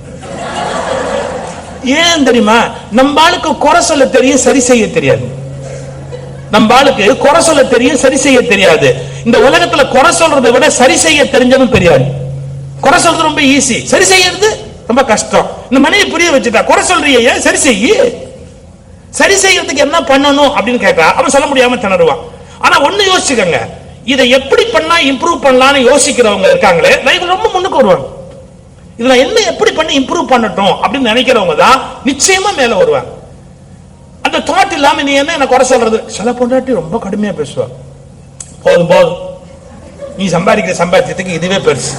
S1: ஏன் தெரியுமா? நம்ம ஆளுக்கு குறை சொல்ல தெரியும், சரி செய்ய தெரியாது. நம்ம ஆளுக்கு குறை சொல்ல தெரியும், சரி செய்ய தெரியாது. இந்த உலகத்துல குறை சொல்றதை விட சரி செய்ய தெரிஞ்சவன் பெரியாள். குறை சொல்றது ரொம்ப ஈஸி, சரி செய்யறது ரொம்ப கஷ்டம். இந்த மனைவி புரிய வச்சுட்டா, குறை சொல்றியே சரி செய்ய, சரி செய்யறதுக்கு என்ன பண்ணணும் அப்படின்னு கேட்டா அவன் சொல்ல முடியாம திணறுவான். ஆனா ஒண்ணு யோசிச்சுக்கங்க, இதை எப்படி பண்ணா இம்ப்ரூவ் பண்ணலாம்னு யோசிக்கிறவங்க இருக்காங்களே லைஃப்ல ரொம்ப முன்னுக்கு வருவாங்க. இதுல என்ன எப்படி பண்ணி இம்ப்ரூவ் பண்ணட்டும் அப்படின்னு நினைக்கிறவங்க தான் நிச்சயமா மேல வருவாங்க. அந்த தாட் இல்லாம நீ என்ன குறை சொல்றது? சில பொண்டாட்டி ரொம்ப கடுமையா பேசுவா, போதும் போதும் நீ சம்பாதிக்கிற சம்பாத்தியத்துக்கு இதுவே பெருசு.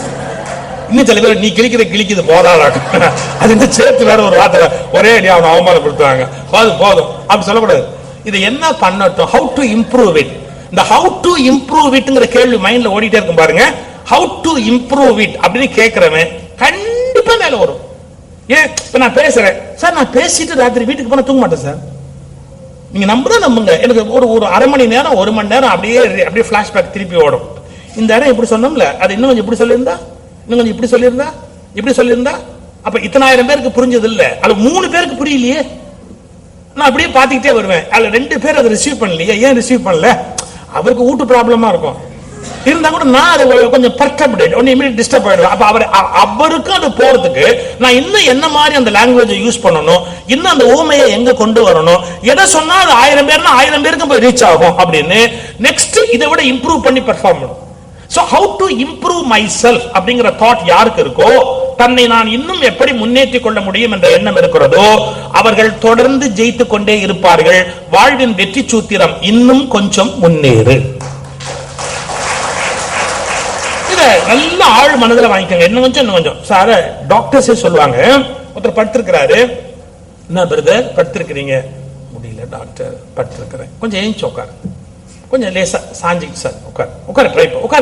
S1: இன்னும் சில பேர் நீ கிழிக்குது போதாடாட்டும், அது இந்த சேர்த்து வேற ஒரு வார்த்தை ஒரே அடி அவனை அவமானப்படுத்துவாங்க. போதும் போதும் அப்படி சொல்லக்கூடாது. இது என்ன பண்ணட்டும், ஹவு டு இம்ப்ரூவ் இட். இந்த ஹவு டு இம்ப்ரூவ் இட்ங்கிற கேள்வி மைண்ட்ல ஓடிட்டே இருக்கும் பாருங்க. ஹவு டு இம்ப்ரூவ் இட் அப்படின்னு கேட்கிறவன் கண்டிப்பா மேல வரும். ஏன் இப்ப நான் பேசுறேன் சார், நான் பேசிட்டு ராத்திரி வீட்டுக்கு போனா தூங்க மாட்டேன் சார். நீங்க நம்புங்க, எனக்கு ஒரு அரை மணி நேரம் 1 மணி நேரம் அப்படியே பிளாஷ்பேக் திருப்பி ஓடும். இந்த இடம் இப்படி சொன்னோம்ல, அது இன்னும் கொஞ்சம் இப்படி சொல்லியிருந்தா, இன்னும் கொஞ்சம் இப்படி சொல்லியிருந்தா அப்ப இத்தனை ஆயிரம் பேருக்கு புரிஞ்சது இல்ல, அது 3 பேருக்கு புரியலையே. நான் அப்படியே பாத்துக்கிட்டே வருவேன். அதுல 2 பேர் அதை ரிசீவ் பண்ணலையே. ஏன் ரிசீவ் பண்ணல? அவருக்கு வீட்டு ப்ராப்ளமா இருக்கும். இருந்தா கூட நான் அது கொஞ்சம் பர்டர்ப்ட் ஒன்னு இமிடியேட் டிஸ்டர்ப் ஆயிடுவேன். அப்ப அவருக்கு அது போறதுக்கு நான் இன்னும் என்ன மாதிரி அந்த லாங்குவேஜை யூஸ் பண்ணணும், இன்னும் அந்த ஊமையை எங்க கொண்டு வரணும், எதை சொன்னா அது 1000 பேர்னா 1000 பேருக்கு போய் ரீச் ஆகும் அப்படின்னு நெக்ஸ்ட் இதை விட இம்ப்ரூவ் பண்ணி பெர்ஃபார்ம் பண்ணும். So how to improve myself அப்படிங்கிற தாட் யாருக்கு இருக்கோ, தன்னை நான் இன்னும் எப்படி முன்னேற்றிக் கொள்ள முடியும் என்ற எண்ணம் இருக்கிறதோ அவர்கள் தொடர்ந்து ஜெயித்துக் கொண்டே இருப்பார்கள். வாழ்வின் வெற்றி சூத்திரம் இன்னும் கொஞ்சம் முன்னேறு. இத நல்ல ஆழ் மனதில் வாங்கிக்கோங்க. இன்னும் கொஞ்சம் சார் டாக்டர்ஸே சொல்லுவாங்க, ஒருத்தர் படுத்திருக்கிறாரு, என்ன பிரதர் படுத்திருக்கிறீங்க? முடியல டாக்டர், படுத்திருக்கிறேன். கொஞ்சம் ஏஞ்சி உட்காரு, கொஞ்சம் லேசா சாஞ்சிக்கு சார் உட்கார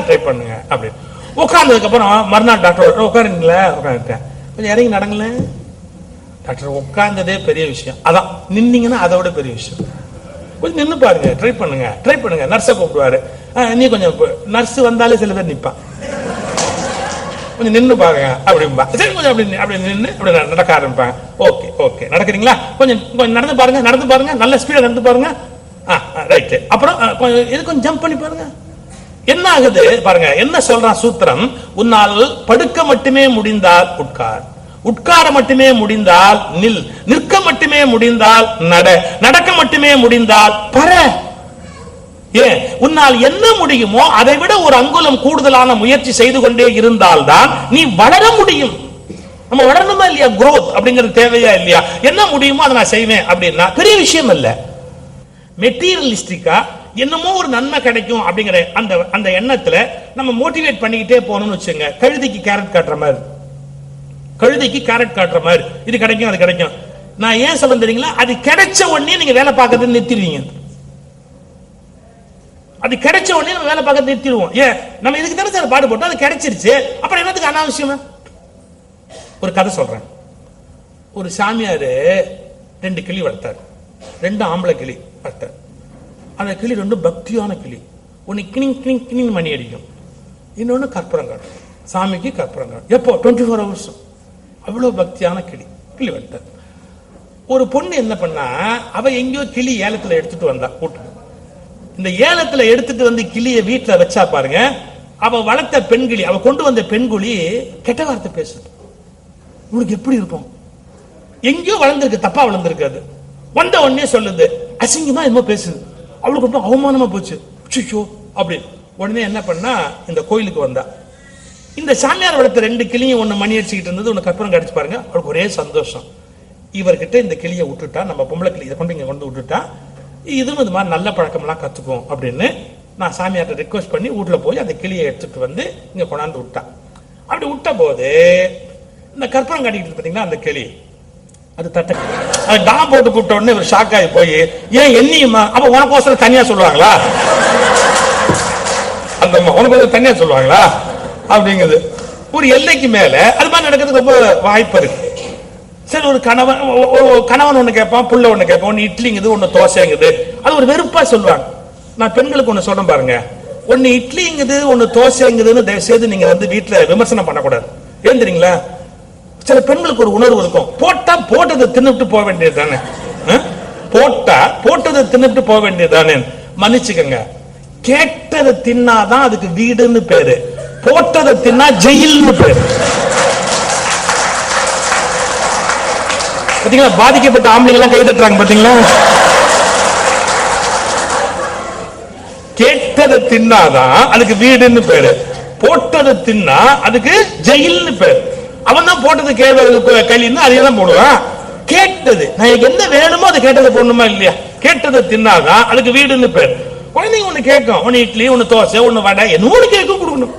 S1: ட்ரை பண்ணுங்க அப்படின்னு. உட்கார்ந்ததுக்கு அப்புறம் மறுநாள் டாக்டர் உட்காருங்களா? உட்காந்துட்டேன். கொஞ்சம் இறங்கி நடங்கள. டாக்டர் உட்கார்ந்ததே பெரிய விஷயம், அதான் நின்னீங்கன்னா அதை விட பெரிய விஷயம். கொஞ்சம் நின்று பாருங்க, ட்ரை பண்ணுங்க. நர்ஸை கூப்பிடுவாரு, நீ கொஞ்சம் நர்ஸ் வந்தாலே சில பேர் நிற்பான், கொஞ்சம் நின்று பாருங்க அப்படின்பா. சரி கொஞ்சம் அப்படி நின்று அப்படி நடக்க ஆரம்பிப்பாங்க. ஓகே நடக்கிறீங்களா, கொஞ்சம் நடந்து பாருங்க, நல்ல ஸ்பீடா நடந்து பாருங்க. ரைட். அப்புறம் இது கொஞ்சம் ஜம்ப் பண்ணி பாருங்க. என்ன ஆகுது பாருங்க, என்ன சொல்றான் சூத்திரம், உன்னால் படுக்க மட்டுமே முடிந்தால் உட்கார், உட்கார மட்டுமே முடிந்தால் நில், நிற்க மட்டுமே முடிந்தால் நடக்க மட்டுமே முடிந்தால் பர. ஏன், உன்னால் என்ன முடியுமோ அதை விட ஒரு அங்குலம் கூடுதலான முயற்சி செய்து கொண்டே இருந்தால்தான் நீ வளர முடியும். நம்ம வளரணுமா இல்லையா, growth அப்படிங்கிறது தேவையா இல்லையா? என்ன முடியுமோ அதை நான் செய்வேன் அப்படின்னா பெரிய விஷயம் இல்ல. மெட்டீரியலிஸ்டிக்கா என்னமோ ஒரு நன்மை கிடைக்கும் அப்படிங்கிற அந்த எண்ணத்துல நம்ம மோட்டிவேட் பண்ணிக்கிட்டே போகணும்னு வச்சுங்க. கழுதைக்கு கேரட் காட்டுற மாதிரி இது கிடைக்கும் அது கிடைக்கும். நான் ஏன் சொல்ல தெரியுங்களா, அது கிடைச்ச உடனே நீங்க வேலை பார்க்கறது நிறுத்திடுவீங்க. அது கிடைச்ச உடனே நம்ம வேலை பார்க்க நிறுத்திடுவோம். ஏன், நம்ம இதுக்கு தானே சார் பாடுபட்டோம், அது கிடைச்சிருச்சு, அப்புறம் என்னத்துக்கு அனாவசியமா. ஒரு கதை சொல்றேன். ஒரு சாமியாரு 2 கிளி வளர்த்தார், 2 ஆம்பளை கிளி வளர்த்தார். அந்த கிளி 2 பக்தியான கிளி. ஒன்னு கிணிங் மணி அடிக்கும், இன்னொன்னு கற்பூரம் காட்டும். சாமிக்கு கற்பூரம் காட்டும். எப்போ 24 hours. அவ்வளவு பக்தியான கிளி வளர்த்தார். ஒரு பொண்ணு என்ன பண்ணா, அவ எங்கேயோ கிளி ஏலத்துல எடுத்துட்டு வந்தா கூட்டு. இந்த ஏலத்துல எடுத்துட்டு வந்து கிளிய வீட்டுல வச்சா பாருங்க, அவ வளர்த்த பெண்கிளி, அவ கொண்டு வந்த பெண்குழி கெட்ட வார்த்தை பேசுது. உங்களுக்கு எப்படி இருக்கும், எங்கேயோ வளர்ந்துருக்கு, தப்பா வளர்ந்துருக்காது. வந்த உடனே சொல்லுது, அசிங்கமா என்னமோ பேசுது. அவளுக்கு ரொம்ப அவமானமா போச்சு. அப்படி உடனே என்ன பண்ணா, இந்த கோயிலுக்கு வந்தா. இந்த சாமியார் வளர்த்த 2 கிளியும் ஒன்னு மணி அடிச்சுக்கிட்டு இருந்தது, ஒன்னு கற்பூரம் கடிச்சு பாருங்க. அவளுக்கு ஒரே சந்தோஷம். இவர்கிட்ட இந்த கிளியை விட்டுட்டா, நம்ம பொம்பளை கிளி இதை கொண்டு இங்க கொண்டு விட்டுட்டா, இதுவும் இது மாதிரி நல்ல பழக்கம்லாம் கத்துக்கும் அப்படின்னு நான் சாமியார்ட்ட ரிக்வெஸ்ட் பண்ணி வீட்டுல போய் அந்த கிளியை எடுத்துட்டு வந்து இங்க கொண்டாந்து விட்டான். அப்படி விட்ட போது இந்த கற்பூரம் காட்டிட்டு பாத்தீங்களா, அந்த கிளி அது தட்ட டாம் போட்டு கூப்பிட்ட உடனே ஒரு ஷாக் ஆகி போய், ஏன் என்னையுமா, அப்ப உனக்கோசரம் தனியா சொல்லுவாங்களா, அந்த உனக்கு தனியா சொல்லுவாங்களா அப்படிங்குது. ஒரு எல்லைக்கு மேல அது மாதிரி நடக்கிறதுக்கு ரொம்ப வாய்ப்பு இருக்கு. சரி, ஒரு கணவன் ஒண்ணு கேட்பான், புள்ள ஒண்ணு கேட்பான், ஒன்னு இட்லிங்குது ஒன்னு தோசைங்குது. அது ஒரு வெறுப்பா சொல்லுவாங்க. நான் பெண்களுக்கு ஒண்ணு சொல்றேன் பாருங்க, ஒன்னு இட்லிங்குது ஒன்னு தோசைங்குதுன்னு தயவு செய்து நீங்க வீட்டுல விமர்சனம் பண்ணக்கூடாது. ஏன் தெரியுங்களா, சில பெண்களுக்கு ஒரு உணர்வு இருக்கும், போட்டா போட்டதை தின்னுட்டு போக வேண்டியது தானே, போட்டதை தின்னுட்டு போக வேண்டியது தானே. மன்னிச்சுக்கங்க, கேட்டதை தின்னாதான் அதுக்கு வீடுன்னு பேரு, போட்டதை தின்னா ஜெயில்னு பேரு. பாத்தீங்களா, பாதிக்கப்பட்ட ஆம்பளைங்க எல்லாம் கை தட்டுறாங்க பாத்தீங்களா. கேட்டதை தின்னாதான் அதுக்கு வீடுன்னு பேரு, போட்டதை தின்னா அதுக்கு ஜெயில்னு பேரு. அவன் தான் போட்டது களின்னு அதையெல்லாம் போடுவான். கேட்டது நான் என்ன வேணுமோ அதை கேட்டதை போடணுமா இல்லையா, கேட்டதை தின்னாதான் அதுக்கு வீடுன்னு பேரு. குழந்தைங்க ஒண்ணு கேட்கும், ஒன்னு இட்லி ஒன்னு தோசை ஒன்னு வடை என்ன கேட்கும் கொடுக்கணும்.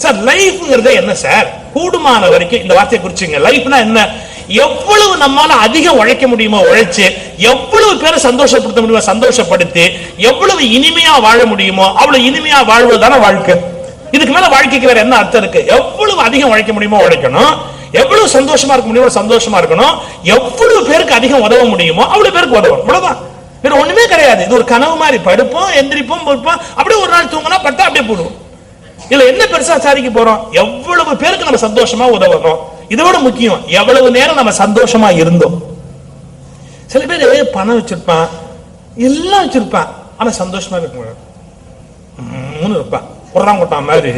S1: சார் லைஃப்ங்கிறது என்ன சார், கூடுமான வரைக்கும் இந்த வார்த்தையை குறிச்சுங்க. லைஃப்னா என்ன, எவ்வளவு நம்மால அதிகம் உழைக்க முடியுமோ உழைச்சு, எவ்வளவு பேரை சந்தோஷப்படுத்த முடியுமோ சந்தோஷப்படுத்தி, எவ்வளவு இனிமையா வாழ முடியுமோ அவ்வளவு இனிமையா வாழ்வதுதான வாழ்க்கை. இதுக்கு மேல வாழ்க்கைக்கு வேற என்ன அர்த்தம் இருக்கு? எவ்வளவு அதிகம் உழைக்க முடியுமோ உழைக்கணும், எவ்வளவு சந்தோஷமா இருக்க முடியுமோ சந்தோஷமா இருக்கணும், எவ்வளவு பேருக்கு அதிகம் உதவ முடியுமோ அவ்வளவு பேருக்கு உதவும். அவ்வளவுதான், வேற ஒண்ணுமே கிடையாது. இது ஒரு கனவு மாதிரி, படுப்போம் எந்திரிப்போம் பொறுப்போம், அப்படியே ஒரு நாள் தூங்கினா பட்டா அப்படியே போடுவோம். இல்ல என்ன பெருசா சாதிக்க போறோம், எவ்வளவு பேருக்கு நம்ம சந்தோஷமா உதவணும். இதோட முக்கியம், எவ்வளவு நேரம் நம்ம சந்தோஷமா இருந்தோம். சில பேர் பணம் வச்சிருப்பான், எல்லாம் வச்சிருப்பான், ஆனா சந்தோஷமா இருக்க முடியும் இருப்பான், கொட்டா மாதிரி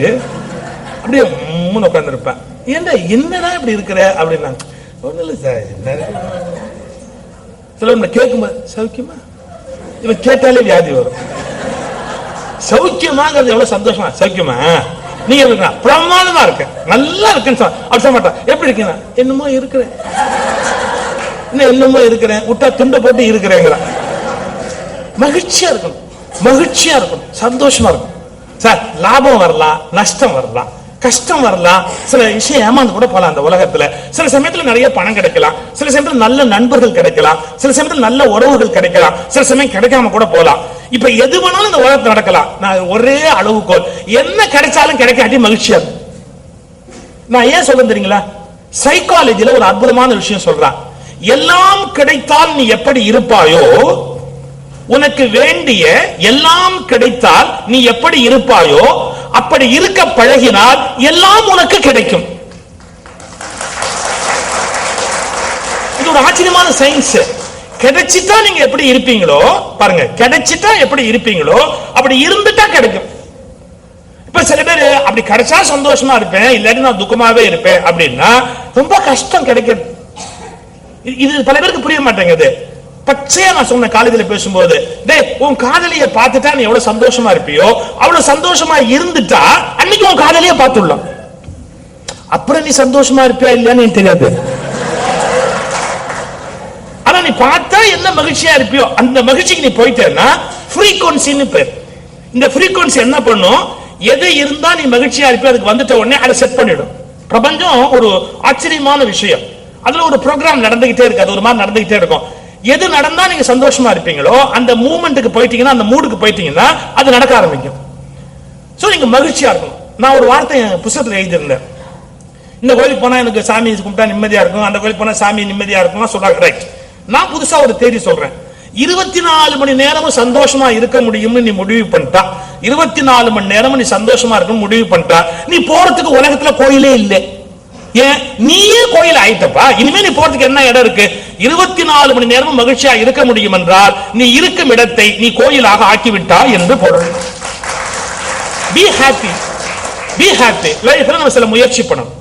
S1: அப்படியே உட்கார்ந்து இருப்பேன். ஏன்டா என்னடா இப்படி இருக்கிற அப்படின்னா, ஒண்ணு இல்ல சார். சில கேட்கும்போது சௌக்கியமா, இவன் கேட்டாலே வியாதி வரும். சௌக்கியமாங்கிறது எவ்வளவு சந்தோஷமா, சௌக்கியமா நீங்க இருக்க பிரமாதமா இருக்க, நல்லா இருக்குன்னு அப்படி சொல்ல மாட்டான். எப்படி இருக்கீங்க, என்னமோ இருக்கிறேன், என்னமோ இருக்கிறேன், விட்டா துண்டை போட்டு இருக்கிறேங்கிற. மகிழ்ச்சியா இருக்கணும், மகிழ்ச்சியா இருக்கணும், சந்தோஷமா இருக்கணும். சார் லாபம் வரலாம், நஷ்டம் வரலாம், கஷ்டம் வரலாம், சில விஷயம் ஏமாந்து கூட போலாம். அந்த உலகத்துல சில சமயத்துல நிறைய பணம் கிடைக்கலாம், சில சமயத்துல நல்ல நண்பர்கள் கிடைக்கலாம், சில சமயத்துல நல்ல உறவுகள் கிடைக்கலாம், சில சமயம் கிடைக்காம கூட போலாம். இப்ப எது வேணாலும் இந்த உலகத்துல நடக்கலாம். நான் ஒரே அளவுகோல், என்ன கிடைச்சாலும் கிடைக்காட்டி மகிழ்ச்சியா. நான் ஏன் சொல்ல தெரியுங்களா, சைக்காலஜில ஒரு அற்புதமான விஷயம் சொல்றான். எல்லாம் கிடைத்தால் நீ எப்படி இருப்பாயோ, உனக்கு வேண்டிய எல்லாம் கிடைத்தால் நீ எப்படி இருப்பாயோ அப்படி இருக்க பழகினால் எல்லாம் உனக்கு கிடைக்கும். இது ஒரு ஆச்சரியமான சயின்ஸ். கிடைச்சிட்டா நீங்க எப்படி இருப்பீங்களோ பாருங்க, கிடைச்சிட்டா எப்படி இருப்பீங்களோ அப்படி இருந்துட்டா கிடைக்கும். இப்ப சில பேர் அப்படி கிடைச்சா சந்தோஷமா இருப்பேன், இல்லாட்டி நான் துக்கமாவே இருப்பேன் அப்படின்னா ரொம்ப கஷ்டம் கிடைக்கிறது. இது பல பேருக்கு புரிய மாட்டேங்குது. பச்சையா நான் சொன்ன காலேஜில் பேசும்போது, உன் காதலியை பார்த்துட்டா நீ எவ்வளவு சந்தோஷமா இருப்பியோ அவ்வளவு சந்தோஷமா இருந்துட்டா அன்னைக்கு உன் காதலியை பார்த்துடலாம். அப்புறம் நீ சந்தோஷமா இருப்பியா இல்லையான்னு தெரியாது. ஆனா நீ பார்த்தா என்ன மகிழ்ச்சியா இருப்பியோ அந்த மகிழ்ச்சிக்கு நீ போயிட்டேன்னா ஃப்ரீக்வன்சின்னு பேர். இந்த ஃப்ரீக்வன்சி என்ன பண்ணும், எது இருந்தா நீ மகிழ்ச்சியா இருப்பியோ அதுக்கு வந்துட்ட உடனே அதை செட் பண்ணிடும். பிரபஞ்சம் ஒரு ஆச்சரியமான விஷயம். அதுல ஒரு ப்ரோக்ராம் நடந்துகிட்டே இருக்கு, அது ஒரு மாதிரி நடந்துகிட்டே இருக்கும். எது நடந்தா நீங்க சந்தோஷமா இருப்பீங்களோ அந்த மூமெண்ட்டுக்கு போயிட்டீங்கன்னா, அந்த மூடுக்கு போயிட்டீங்கன்னா அது நடக்க ஆரம்பிக்கும். சோ நீங்க மகிழ்ச்சியா இருக்கணும். நான் ஒரு வார்த்தை என் புத்தகத்துல எழுதியிருந்தேன். இந்த கோயிலுக்கு போனா எனக்கு சாமி கும்பிட்டா நிம்மதியா இருக்கும், அந்த கோயிலுக்கு போனா சாமி நிம்மதியா இருக்கும் சொல்றாங்க. ரைட். நான் புதுசா ஒரு தேதி சொல்றேன். 24 மணி நேரமும் சந்தோஷமா இருக்க முடியும்னு நீ முடிவு பண்ணிட்டா, 24 மணி நேரமும் நீ சந்தோஷமா இருக்கணும் முடிவு பண்ணிட்டா, நீ போறதுக்கு உலகத்துல கோயிலே இல்லை. ஏன்? நீயே கோயில் ஆயிட்டப்பா. இனிமே நீ போறதுக்கு என்ன இடம் இருக்கு? 24 மணி நேரமும் மகிழ்ச்சியா இருக்க முடியும் என்றால் நீ இருக்கும் இடத்தை நீ கோயிலாக ஆக்கிவிட்டா என்று பொருள். Be happy, be happy. லைஃப்ல நம்ம சில முயற்சி பண்ணணும்,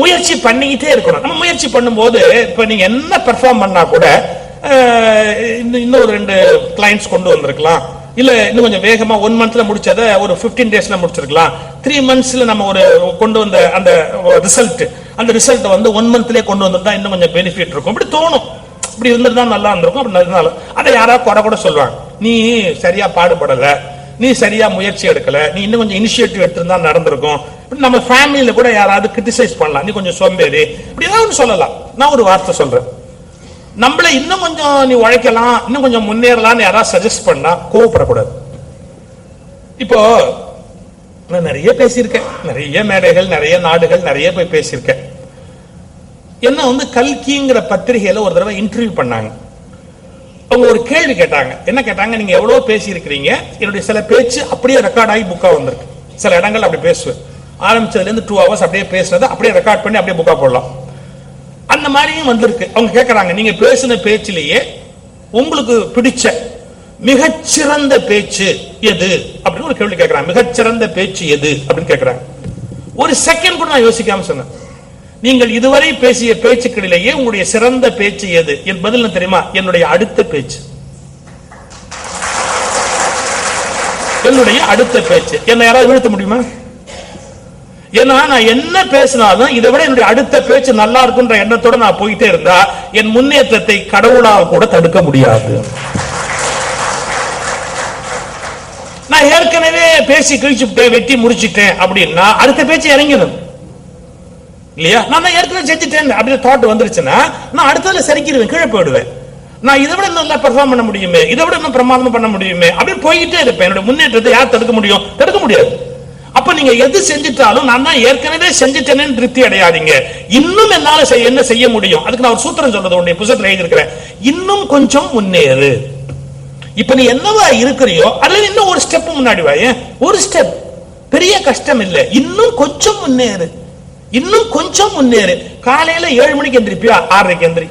S1: முயற்சி பண்ணிக்கிட்டே இருக்கணும். நம்ம முயற்சி பண்ணும்போது இப்ப நீங்க என்ன பெர்ஃபார்ம் பண்ணா கூட இன்னும் ஒரு 2 கிளைண்ட்ஸ் கொண்டு வந்திருக்கலாம், இல்ல இன்னும் கொஞ்சம் வேகமா 1 மந்த்ல முடிச்சதை ஒரு 15 டேஸ்ல முடிச்சிருக்கலாம். 3 மந்த்ஸ்ல நம்ம ஒரு கொண்டு வந்த அந்த ரிசல்ட் வந்து 1 மந்த்லயே கொண்டு வந்திருந்தா இன்னும் கொஞ்சம் பெனிஃபிட் இருக்கும். இப்படி தோணும். இப்படி இருந்திருந்தா நல்லா இருந்திருக்கும். அப்படி இருந்தாலும் அதை யாராவது குறை கூட சொல்லுவாங்க, நீ சரியா பாடுபடல, நீ சரியா முயற்சி எடுக்கல, நீ இன்னும் கொஞ்சம் இனிஷியேட்டிவ் எடுத்திருந்தா நடந்திருக்கும். நம்ம ஃபேமிலியில கூட யாராவது கிரிட்டிசைஸ் பண்ணலாம், நீ கொஞ்சம் சோம்பேறி, இப்படி ஏதாவது சொல்லலாம். நான் ஒரு வார்த்தை சொல்றேன், நம்மள இன்னும் கொஞ்சம் நீ உழைக்கலாம், இன்னும் கொஞ்சம் முன்னேறலாம் யாராவது சஜஸ்ட் பண்ணா கோவப்படக்கூடாது. இப்போ நான் நிறைய பேசியிருக்கேன், நிறைய மேடைகள், நிறைய நாடுகள், நிறைய போய் பேசியிருக்கேன். என்ன வந்து கல்கிங்கிற பத்திரிகையில ஒரு தடவை இன்டர்வியூ பண்ணாங்க. அவங்க ஒரு கேள்வி கேட்டாங்க. என்ன கேட்டாங்க, நீங்க எவ்வளவு பேசி இருக்கிறீங்க, என்னுடைய சில பேச்சு அப்படியே ரெக்கார்ட் ஆகி புக்கா வந்திருக்கு. சில இடங்கள் அப்படி பேசுவேன், ஆரம்பிச்சதுல இருந்து 2 hours அப்படியே பேசுனது அப்படியே ரெக்கார்ட் பண்ணி அப்படியே புக்கா போடலாம். அந்த மாதிரியும் வந்திருக்கு. அவங்க கேட்கறாங்க, நீங்க பேசின பேச்சிலேயே உங்களுக்கு பிடிச்ச மிகச்சிறந்த பேச்சு எது அப்படின்னு ஒரு கேள்வி கேட்கறாங்க. மிகச்சிறந்த பேச்சு எது அப்படின்னு கேட்கறாங்க. ஒரு செகண்ட் கூட நான் யோசிக்காம சொன்னேன், நீங்கள் இதுவரை பேசிய பேச்சுக்களிலேயே உங்களுடைய சிறந்த பேச்சு எது? என் பதில் தெரியுமா? என்னுடைய அடுத்த பேச்சு. என்னுடைய அடுத்த பேச்சு. என்ன யாராவது வீழ்த்த முடியுமா? ஏன்னா நான் என்ன பேசினாலும் இதை விட என்னுடைய அடுத்த பேச்சு நல்லா இருக்குன்ற எண்ணத்தோட நான் போயிட்டே இருந்தா என் முன்னேற்றத்தை கடவுளால் கூட தடுக்க முடியாது. நான் ஏற்கனவே பேசி கிழிச்சுட்டேன், வெட்டி முடிச்சுட்டேன் அப்படின்னா அடுத்த பேச்சு இறங்கிடும் இல்லையா? நான் ஏற்கனவே செஞ்சுட்டேன் அப்படின்னு தாட் வந்துருச்சுன்னா நான் அடுத்ததுல சரிக்கிடுவேன், கீழே போயிடுவேன். நான் இதை விட நல்லா பெர்ஃபார்ம் பண்ண முடியுமே, இதை விட இன்னும் பிரமாதம் பண்ண முடியுமே அப்படின்னு போயிட்டே இருப்பேன். என்னோட முன்னேற்றத்தை யார் தடுக்க முடியும்? தடுக்க முடியாது. அப்ப நீங்க எது செஞ்சிட்டாலும் நான் தான் ஏற்கனவே செஞ்சிட்டேன்னு திருப்தி அடையாதீங்க. இன்னும் என்னால என்ன செய்ய முடியும்? அதுக்கு நான் ஒரு சூத்திரம் சொல்றது உன்னுடைய புத்தகத்துல எழுதியிருக்கிறேன், இன்னும் கொஞ்சம் முன்னேறு. இப்ப நீ என்னவா இருக்கிறியோ அதுல இன்னும் ஒரு ஸ்டெப் முன்னாடி வா. ஒரு ஸ்டெப், பெரிய கஷ்டம் இல்லை. இன்னும் கொஞ்சம் முன்னேறு, இன்னும் கொஞ்சம் முன்னேறு. காலையில 7 மணிக்கு எந்திரிப்பியா? 6:30க்கு எந்திரி.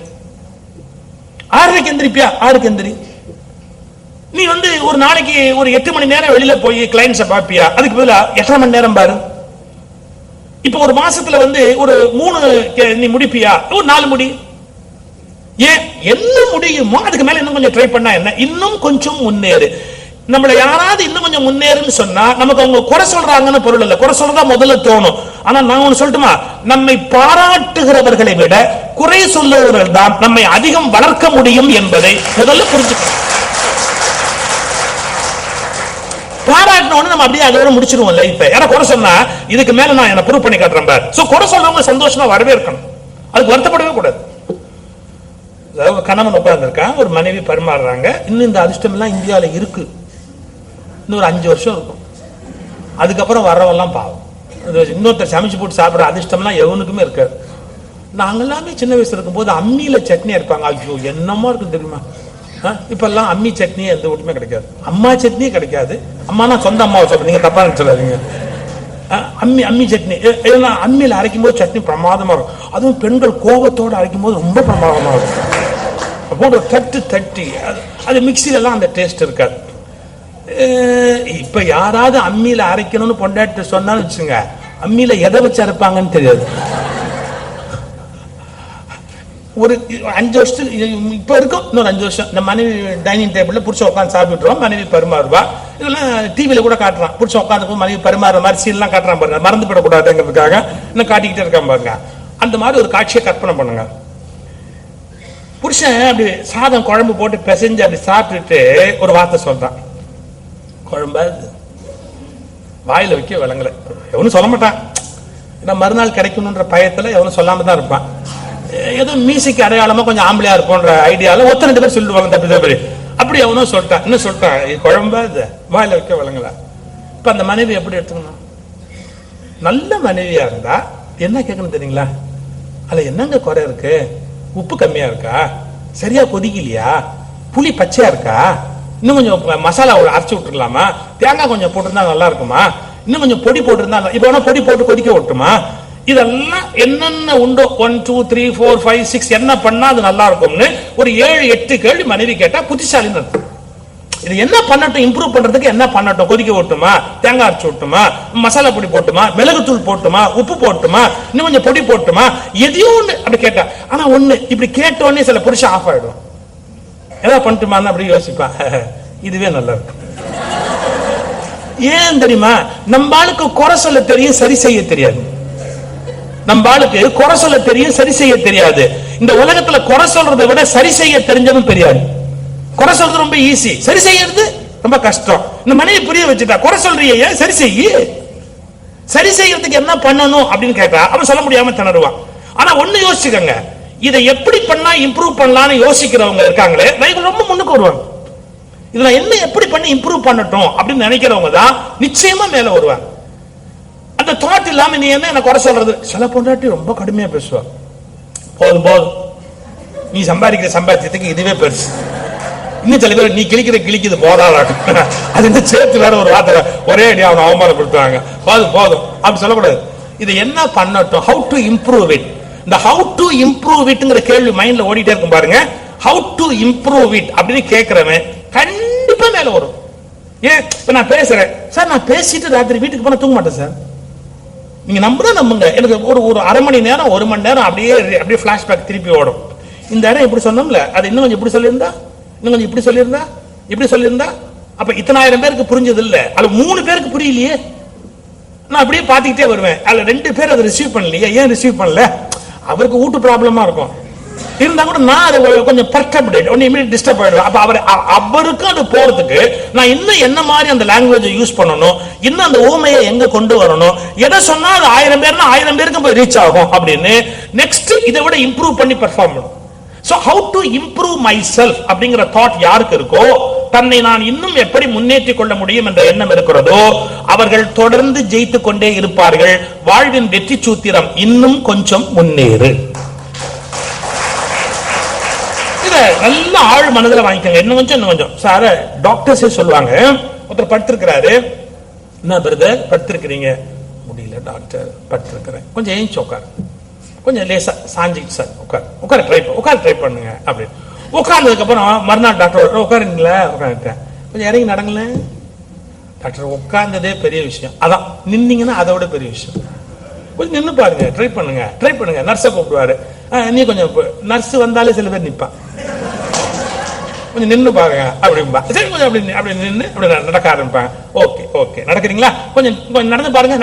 S1: 6:30க்கு எந்திரிப்பியா? 6க்கு எந்திரி. நீ வந்து ஒரு நாளைக்கு ஒரு 8 மணி நேரம் வெளியில போய் கிளைண்ட்ஸை பாப்பியா? அதுக்கு பதிலா 8.5 மணி நேரம் பாரு. இப்ப ஒரு மாசத்துல வந்து ஒரு 3 நீ முடிப்பியா? ஒரு 4 முடி. ஏன்? என்ன முடியுமோ அதுக்கு மேல இன்னும் கொஞ்சம் ட்ரை பண்ணா என்ன? இன்னும் கொஞ்சம் முன்னேறு. நம்மள யாராவது இன்னும் கொஞ்சம் முன்னேறுன்னு சொன்னா நமக்கு அவங்க குறை சொல்றாங்கன்னு பொருள் இல்ல, குறை சொல்றதா முதல்ல தோணும். ஆனா நான் ஒண்ணு சொல்லட்டுமா, நம்மை பாராட்டுகிறவர்களை விட குறை சொல்லுகிறவர்கள் தான் நம்மை அதிகம் வளர்க்க முடியும் என்பதை முதல்ல புரிஞ்சுக்கணும். பாராட்டினோன்னு நம்ம அப்படியே அதோட முடிச்சிருவோம் லைஃப். யாரை குறை சொன்னா இதுக்கு மேல நான் என்ன ப்ரூவ் பண்ணி காட்டுறேன் பாரு. சோ குறை சொல்றவங்க சந்தோஷமா வரவே இருக்கணும், அதுக்கு வருத்தப்படவே கூடாது. கணவன் உட்கார்ந்துருக்கான், ஒரு மனைவி பரிமாறுறாங்க. இன்னும் இந்த அதிர்ஷ்டம் எல்லாம் இந்தியாவில இருக்கு, இன்னும் ஒரு 5 வருஷம் இருக்கும். அதுக்கப்புறம் வர்றவெல்லாம் பாவம். இன்னொருத்தர் சமைச்சு போட்டு சாப்பிடுற அதிர்ஷ்டம்லாம் எவனுக்குமே இருக்காது. நாங்க எல்லாமே சின்ன வயசுல இருக்கும்போது அம்மியில சட்னி இருப்பாங்க. ஐயோ என்னமா இருக்கும் தெரியுமா? இப்ப எல்லாம் அம்மி சட்னியே எந்த வீட்டுமே கிடைக்காது. அம்மா சட்னியே கிடைக்காது. அம்மானா சொந்த அம்மாவை சொல்றேன், நீங்க தப்பா நினைச்சிடாதீங்க. அம்மி சட்னி அம்மியில அரைக்கும் போது சட்னி பிரமாதமா இருக்கும். அதுவும் பெண்கள் கோபத்தோடு அரைக்கும் போது ரொம்ப பிரமாதமா இருக்கும். போட்டு தட்டு தட்டி அது மிக்சில எல்லாம் அந்த டேஸ்ட் இருக்காது. இப்ப யாராவது அம்மியில அரைக்கணும்னு பொண்டாட்டி சொன்னாலும் வச்சுங்க, அம்மியில எதை வச்சு அரைப்பாங்கன்னு தெரியாது. ஒரு 5 வருஷத்துக்கு இப்ப இருக்கும், இன்னொரு 5 வருஷம் இந்த மனைவி டைனிங் டேபிள்ல புடிச்ச உட்காந்து சாப்பிட்டுருவோம், மனைவி பரிமாறுவா. இதெல்லாம் டிவியில கூட காட்டுறான். புடிச்ச உட்காந்து மனைவி பரிமாறுற மாதிரி சீன் எல்லாம் காட்டுறான் பாருங்க. மறந்து விடக்கூடாதுங்கிறதுக்காக இன்னும் காட்டிக்கிட்டே இருக்கான் பாருங்க. அந்த மாதிரி ஒரு காட்சியை கற்பனை பண்ணுங்க. புருஷன் அப்படி சாதம் குழம்பு போட்டு பிசைஞ்சு அப்படி சாப்பிட்டுட்டு ஒரு வார்த்தை சொல்றான், குழம்பு வாயில வைக்க விளங்கல. எவனும் சொல்ல மாட்டான், மறுநாள் கிடைக்கணும்ன்ற பயத்துல எவனும் சொல்லாம தான் இருப்பான். ஏதோ மியூசிக் அடையாளமா கொஞ்சம் ஆம்பளையா இருப்போன்ற ஐடியால ஒருத்தர் 2 பேர் சொல்லிடுவாங்க தப்பி தப்பி. அப்படி அவனும் சொல்லிட்டான், என்ன சொல்லிட்டான், குழம்பா இது வாயில வைக்க விளங்கல. இப்ப அந்த மனைவி எப்படி எடுத்துக்கணும்? நல்ல மனைவியா இருந்தா என்ன கேட்கணும் தெரியுங்களா? அதுல என்னங்க குறை இருக்கு? உப்பு கம்மியா இருக்கா? சரியா கொதிக்கலையா? புளி பச்சையா இருக்கா? இன்னும் கொஞ்சம் மசாலா அரைச்சு விட்டுருலாமா? தேங்காய் கொஞ்சம் போட்டிருந்தா நல்லா இருக்குமா? இன்னும் கொஞ்சம் பொடி போட்டிருந்தா இப்ப பொடி போட்டு கொதிக்க விட்டுமா? இதெல்லாம் என்னென்ன உண்டோ 1 2 3 4 5 6 என்ன பண்ணா அது நல்லா இருக்கும்னு ஒரு 7 8 கேள்வி மனைவி கேட்டா புத்திசாலின்னு அர்த்தம். இது என்ன பண்ணட்டும், இம்ப்ரூவ் பண்றதுக்கு என்ன பண்ணட்டும்? கொதிக்க விட்டுமா? தேங்காய் அரைச்சு விட்டுமா? மசாலா பொடி போட்டுமா? மிளகுத்தூள் போட்டுமா? உப்பு போட்டுமா? இன்னும் கொஞ்சம் பொடி போட்டுமா? எதையோ ஒண்ணு அப்படி கேட்டா. ஆனா ஒண்ணு இப்படி கேட்டோடனே சில புருஷன் ஆஃப் ஆயிடும். ஏதாவது பண்ணிட்டுமான்னு அப்படி யோசிப்பா, இதுவே நல்லா இருக்கு. ஏன் தெரியுமா? நம்ம ஆளுக்கு குறை சொல்ல தெரியும், சரி செய்ய தெரியாது. நம்ம ஆளுக்கு குறை சொல்ல தெரியும், சரி செய்ய தெரியாது. இந்த உலகத்துல குறை சொல்றதை விட சரி செய்ய தெரிஞ்சவன் பெரியாரு. குறை சொல்றது ரொம்ப ஈஸி, சரி செய்யறது ரொம்ப கஷ்டம். இந்த மனைவி புரிய வச்சுட்டா, குறை சொல்றியே சரி செய்ய. சரி செய்யறதுக்கு என்ன பண்ணணும் அப்படின்னு கேட்டா அவன் சொல்ல முடியாம திணறுவான். ஆனா ஒண்ணு யோசிச்சுக்கங்க, இதை எப்படி பண்ணா இம்ப்ரூவ் பண்ணலாம்னு யோசிக்கிறவங்க இருக்காங்களே, லைஃப்ல ரொம்ப முன்னுக்கு வருவாங்க. இதுல என்ன எப்படி பண்ணி இம்ப்ரூவ் பண்ணட்டும் அப்படின்னு நினைக்கிறவங்க தான் நிச்சயமா மேல வருவாங்க. அந்த தாட் இல்லாம நீ என்ன குறை சொல்றது? சில பொண்டாட்டி ரொம்ப கடுமையா பேசுவா. போதும் போதும், நீ சம்பாதிக்கிற சம்பாத்தியத்துக்கு இதுவே பெருசு. இன்னும் சில பேர் நீ கிழிக்குது போதாடாட்டும், அது சேர்த்து வேற ஒரு வார்த்தை ஒரே அடி அவனை அவமானப்படுத்துவாங்க. போதும் போதும் அப்படி சொல்லக்கூடாது. இது என்ன பண்ணட்டும், ஹவு டு இம்ப்ரூவ் இட். இந்த ஹவு டு இம்ப்ரூவ் இட்ங்கிற கேள்வி மைண்ட்ல ஓடிட்டே இருக்கும் பாருங்க. ஹவு டு இம்ப்ரூவ் இட் அப்படின்னு கேட்கிறவன் கண்டிப்பா மேல வரும். ஏன் நான் பேசுறேன் சார், நான் பேசிட்டு ராத்திரி வீட்டுக்கு போனா தூங்க மாட்டேன் சார். நீங்க நம்புங்க, எனக்கு ஒரு அரை மணி நேரம் 1 மணி நேரம் அப்படியே பிளாஷ்பேக் திருப்பி ஓடும். இந்த இடம் இப்படி சொன்னோம்ல, அது இன்னும் கொஞ்சம் இப்படி சொல்லியிருந்தா, இன்னும் கொஞ்சம் இப்படி சொல்லியிருந்தா, இப்படி சொல்லியிருந்தா, அப்ப இத்தனை ஆயிரம் பேருக்கு புரிஞ்சது இல்ல, அது 3 பேருக்கு புரியலையே. நான் அப்படியே பாத்துக்கிட்டே வருவேன். அதுல 2 பேர் அதை ரிசீவ் பண்ணலையே. ஏன் ரிசீவ் பண்ணல? அவருக்கு வீட்டு ப்ராப்ளமா இருக்கும். இருந்தா கூட நான் அதை கொஞ்சம் பர்டர்ப்ட் இமிடியேட் டிஸ்டர்ப் ஆயிடுவேன். அப்ப அவருக்கு அது போறதுக்கு நான் இன்னும் என்ன மாதிரி அந்த லாங்குவேஜை யூஸ் பண்ணணும், இன்னும் அந்த ஊமையை எங்க கொண்டு வரணும், எதை சொன்னா அது 1000 பேர்னா 1000 பேருக்கு போய் ரீச் ஆகும் அப்படின்னு நெக்ஸ்ட் இதை விட இம்ப்ரூவ் பண்ணி பெர்ஃபார்ம் பண்ணும். So how to improve my self அப்படிங்கிற தாட் யாருக்கு இருக்கோ, தன்னை நான் இன்னும் எப்படி முன்னேற்றிக் கொள்ள முடியும் என்ற எண்ணம் இருக்கிறதோ, அவர்கள் தொடர்ந்து ஜெயித்துக் கொண்டே இருப்பார்கள். வாழ்வின் வெற்றி சூத்திரம் இன்னும் கொஞ்சம் முன்னேறு. நல்ல ஆழ் மனதில் வாங்கிக்கங்க. இன்னும் கொஞ்சம் சார், டாக்டர்ஸே சொல்லுவாங்க, ஒருத்தர் படுத்திருக்கிறாரு, என்ன பிரதர் படுத்திருக்கிறீங்க? முடியல டாக்டர், படுத்திருக்கிறேன். கொஞ்சம் ஏஞ்சி உட்காரு, கொஞ்சம் லேசா சாஞ்சிட்டு சார் உட்கார ட்ரை பண்ணுங்க அப்படின்னு. உட்கார்ந்ததுக்கு அப்புறம் மறுநாள் டாக்டர் உட்காருங்களா? உட்காந்துட்டேன். கொஞ்சம் இறங்கி நடங்கள டாக்டர். உட்கார்ந்ததே பெரிய விஷயம், அதான் நின்னீங்கன்னா அதை விட பெரிய விஷயம். கொஞ்சம் நின்று பாருங்க, ட்ரை பண்ணுங்க. நர்ஸை கூப்பிடுவாரு, நீ கொஞ்சம் நர்ஸ் வந்தாலே சில பேர் நிப்பான், கொஞ்சம் நின்று பாருங்க அப்படின்பா. சரி கொஞ்சம் அப்படி நின்று அப்படி நடக்க ஆரம்பிப்பாங்க. ஓகே நடக்கிறீங்களா? கொஞ்சம் நடந்து பாருங்க,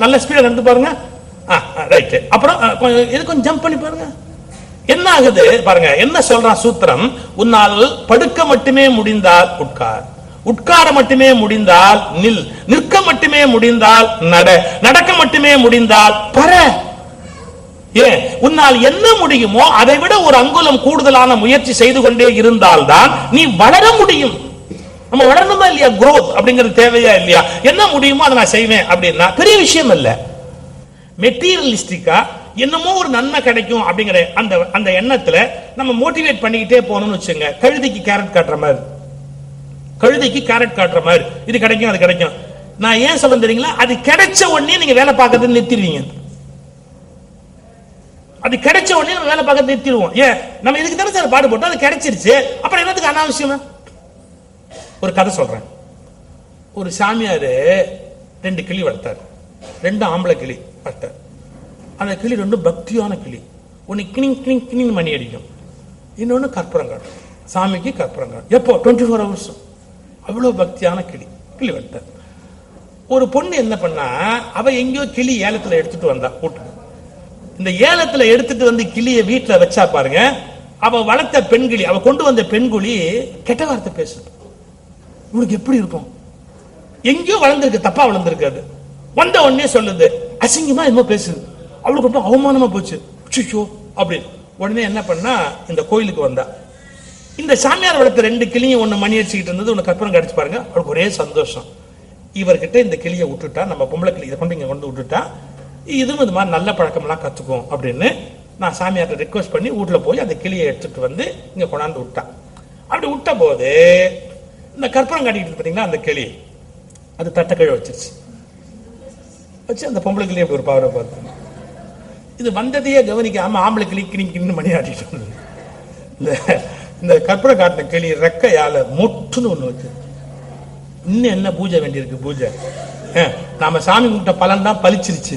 S1: நல்ல ஸ்பீடா நடந்து பாருங்க. ரைட். அப்புறம் கொஞ்சம் ஜம்ப் பண்ணி பாருங்க. என்ன ஆகுது பாருங்க. என்ன சொல்றான் சூத்திரம்? உன்னால் படுக்க மட்டுமே முடிந்தால் உட்கார மட்டுமே முடிந்தால் நில், நிற்க மட்டுமே முடிந்தால் நடக்க மட்டுமே முடிந்தால் பர. ஏன்? உன்னால் என்ன முடியுமோ அதை விட ஒரு அங்குலம் கூடுதலான முயற்சி செய்து கொண்டே இருந்தால்தான் நீ வளர முடியும். நம்ம வளரணுமா இல்லையா? growth அப்படிங்கிறது தேவையா இல்லையா? என்ன முடியுமோ அதை நான் செய்வேன் அப்படின்னா பெரிய விஷயம் இல்ல. மெட்டீரியலிஸ்டிக்கா என்னமோ ஒரு நன்மை கிடைக்கும் அப்படிங்கிற அந்த எண்ணத்துல நம்ம மோட்டிவேட் பண்ணிக்கிட்டே போகணும்னு வச்சுங்க. கழுதைக்கு கேரட் காட்டுற மாதிரி இது கிடைக்கும் அது கிடைக்கும். நான் ஏன் சொல்ல தெரியுங்களா, அது கிடைச்ச உடனே நீங்க வேலை பார்க்கறது நிறுத்திடுவீங்க. அது கிடைச்ச உடனே நம்ம வேலை பார்க்கறது நிறுத்திடுவோம். ஏன், நம்ம இதுக்கு தானே சார் பாடுபட்டோம், அது கிடைச்சிருச்சு, அப்புறம் என்னத்துக்கு அனாவசியமா. ஒரு கதை சொல்றேன். ஒரு சாமியாரு 2 கிளி வளர்த்தார். 2 ஆம்பளை கிளி வளர்த்தார். அந்த கிளி 2 பக்தியான கிளி. ஒன்னு கிணிங் கிணிங் கிணிங் மணி அடிக்கும், இன்னொன்னு கற்பூரம் காட்டும். சாமிக்கு கற்பூரம் காட்டும். எப்போ 24 hours. அவ்வளவு பக்தியான கிளி வளர்த்தார். ஒரு பொண்ணு என்ன பண்ணா, அவ எங்கேயோ கிளி ஏலத்துல எடுத்துட்டு வந்தா வீட்டுக்கு. இந்த ஏலத்துல எடுத்துட்டு வந்து கிளிய வீட்டுல வச்சா பாருங்க, அவ வளர்த்த பெண்கிளி, அவ கொண்டு வந்த பெண்குழி கெட்ட வார்த்தை பேசுது. உனக்கு எப்படி இருக்கும், எங்கேயோ வளர்ந்துருக்கு, தப்பா வளர்ந்துருக்காது. வந்த உடனே சொல்லுது, அசிங்கமா என்னமோ பேசுது. அவளுக்கு ரொம்ப அவமானமா போச்சு. அப்படின்னு உடனே என்ன பண்ணா, இந்த கோயிலுக்கு வந்தா. இந்த சாமியார் வளர்த்த 2 கிளியும் ஒண்ணு மணி அடிச்சுக்கிட்டு இருந்தது, ஒண்ணு கற்பூரம் கடிச்சு பாருங்க. அவளுக்கு ஒரே சந்தோஷம். இவர்கிட்ட இந்த கிளியை விட்டுட்டா, நம்ம பொம்பளை கிளி இதை கொண்டு இங்க கொண்டு விட்டுட்டா, இதுவும் இது மாதிரி நல்ல பழக்கம்லாம் கத்துக்கும் அப்படின்னு நான் சாமியார்ட்ட ரிக்வெஸ்ட் பண்ணி வீட்டுல போய் அந்த கிளியை எடுத்துட்டு வந்து இங்க கொண்டாந்து விட்டா. அப்படி விட்ட போது இந்த கற்பூரம் காட்டிட்டு பாத்தீங்களா, அந்த கிளி அது தட்டை கீழே வச்சிருச்சு. வச்சு அந்த பொம்பளை கிளி அப்படி ஒரு பாவரை பார்த்து இது வந்ததையே கவனிக்காம ஆம்பளை கிளி கிணிக்கின்னு மணி ஆட்டிட்டு வந்தது. இந்த கற்பூரம் காட்டின கிளி ரெக்கையால மொட்டுன்னு ஒண்ணு வச்சு, இன்னும் என்ன பூஜை வேண்டியிருக்கு, பூஜை நாம சாமி கும்பிட்ட பலன் தான் பலிச்சிருச்சு.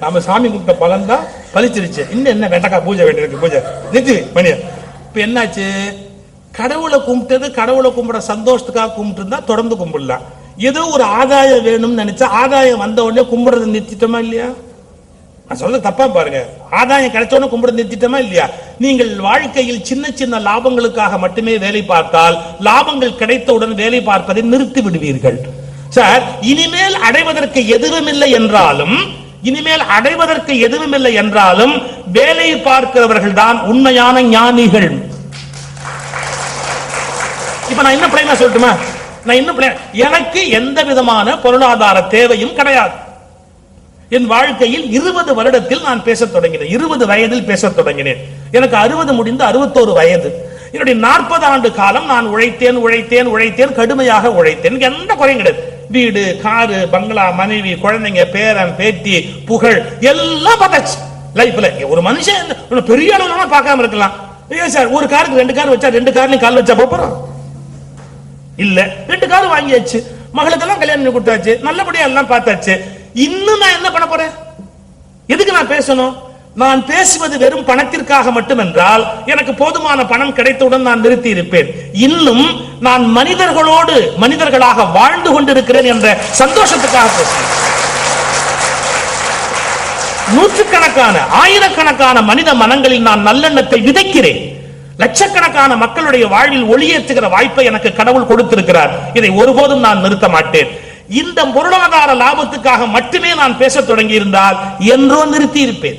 S1: நாம சாமி கும்பிட்ட பலன் தான் பலிச்சிருச்சு, இன்னும் என்ன வெண்டக்கா பூஜை வேண்டியிருக்கு, பூஜை நிறுத்தி மணியா. இப்ப என்னாச்சு, கடவுளை கும்பிட்டது கடவுளை கும்பிட சந்தோஷத்துக்காக கும்பிட்டு இருந்தா தொடர்ந்து கும்பிடலாம். ஏதோ ஒரு ஆதாயம் வேணும்னு நினைச்சா ஆதாயம் வந்த உடனே கும்பிடுறது நிறுத்திட்டோமா இல்லையா? நான் சொல்றது தப்பா பாருங்க. ஆதாயம் கிடைச்ச உடனே கும்பிடுறது நிறுத்திட்டோமா இல்லையா? நீங்கள் வாழ்க்கையில் சின்ன சின்ன லாபங்களுக்காக மட்டுமே வேலை பார்த்தால் லாபங்கள் கிடைத்தவுடன் வேலை பார்ப்பதை நிறுத்தி விடுவீர்கள். சார், இனிமேல் அடைவதற்கு எதுவுமில்லை என்றாலும் வேலை பார்க்கிறவர்கள் தான் உண்மையான ஞானிகள். இப்ப நான் என்ன பிளைனா சொல்லட்டுமா, எனக்கு எந்த விதமான பொருளாதார தேவையும் கிடையாது. என் வாழ்க்கையில் 20 வருடத்தில் நான் பேசத் தொடங்கினேன். 20 வயதில் பேசத் தொடங்கினேன். எனக்கு 60 முடிந்து 61 வயது. என்னுடைய 40 ஆண்டு காலம் நான் உழைத்தேன், கடுமையாக உழைத்தேன். எந்த குறையும் கிடையாது. வீடு, காரு, பங்களா, மனைவி, குழந்தைங்க, பேரன், பேத்தி, புகழ் எல்லாம் பார்த்தாச்சு லைஃப்ல. ஒரு மனுஷன் பெரிய அளவுல பார்க்காம இருக்கலாம். ஏன் சார், ஒரு காருக்கு 2 கார் வச்சா 2 கார்லயும் கால் வச்சா போறோம் இல்ல? 2 கார் வாங்கியாச்சு, மகளுக்கெல்லாம் கல்யாணம் பண்ணி கொடுத்தாச்சு, நல்லபடியா எல்லாம் பார்த்தாச்சு. இன்னும் நான் என்ன பண்ண போறேன்? எதுக்கு நான் பேசணும்? நான் பேசுவது வெறும் பணத்திற்காக மட்டுமென்றால் எனக்கு போதுமான பணம் கிடைத்தவுடன் நான் நிறுத்தி இருப்பேன். இன்னும் நான் மனிதர்களாக வாழ்ந்து கொண்டிருக்கிறேன் என்ற சந்தோஷத்துக்காக பேசுகிறேன். நூற்றுக்கணக்கான ஆயிரக்கணக்கான மனித மனங்களில் நான் நல்லெண்ணத்தை விதைக்கிறேன். லட்சக்கணக்கான மக்களுடைய வாழ்வில் ஒளியேற்றுகிற வாய்ப்பை எனக்கு கடவுள் கொடுத்திருக்கிறார். இதை ஒருபோதும் நான் நிறுத்த மாட்டேன். இந்த பொருளாதார லாபத்துக்காக மட்டுமே நான் பேச தொடங்கி இருந்தால் என்றோ நிறுத்தி இருப்பேன்.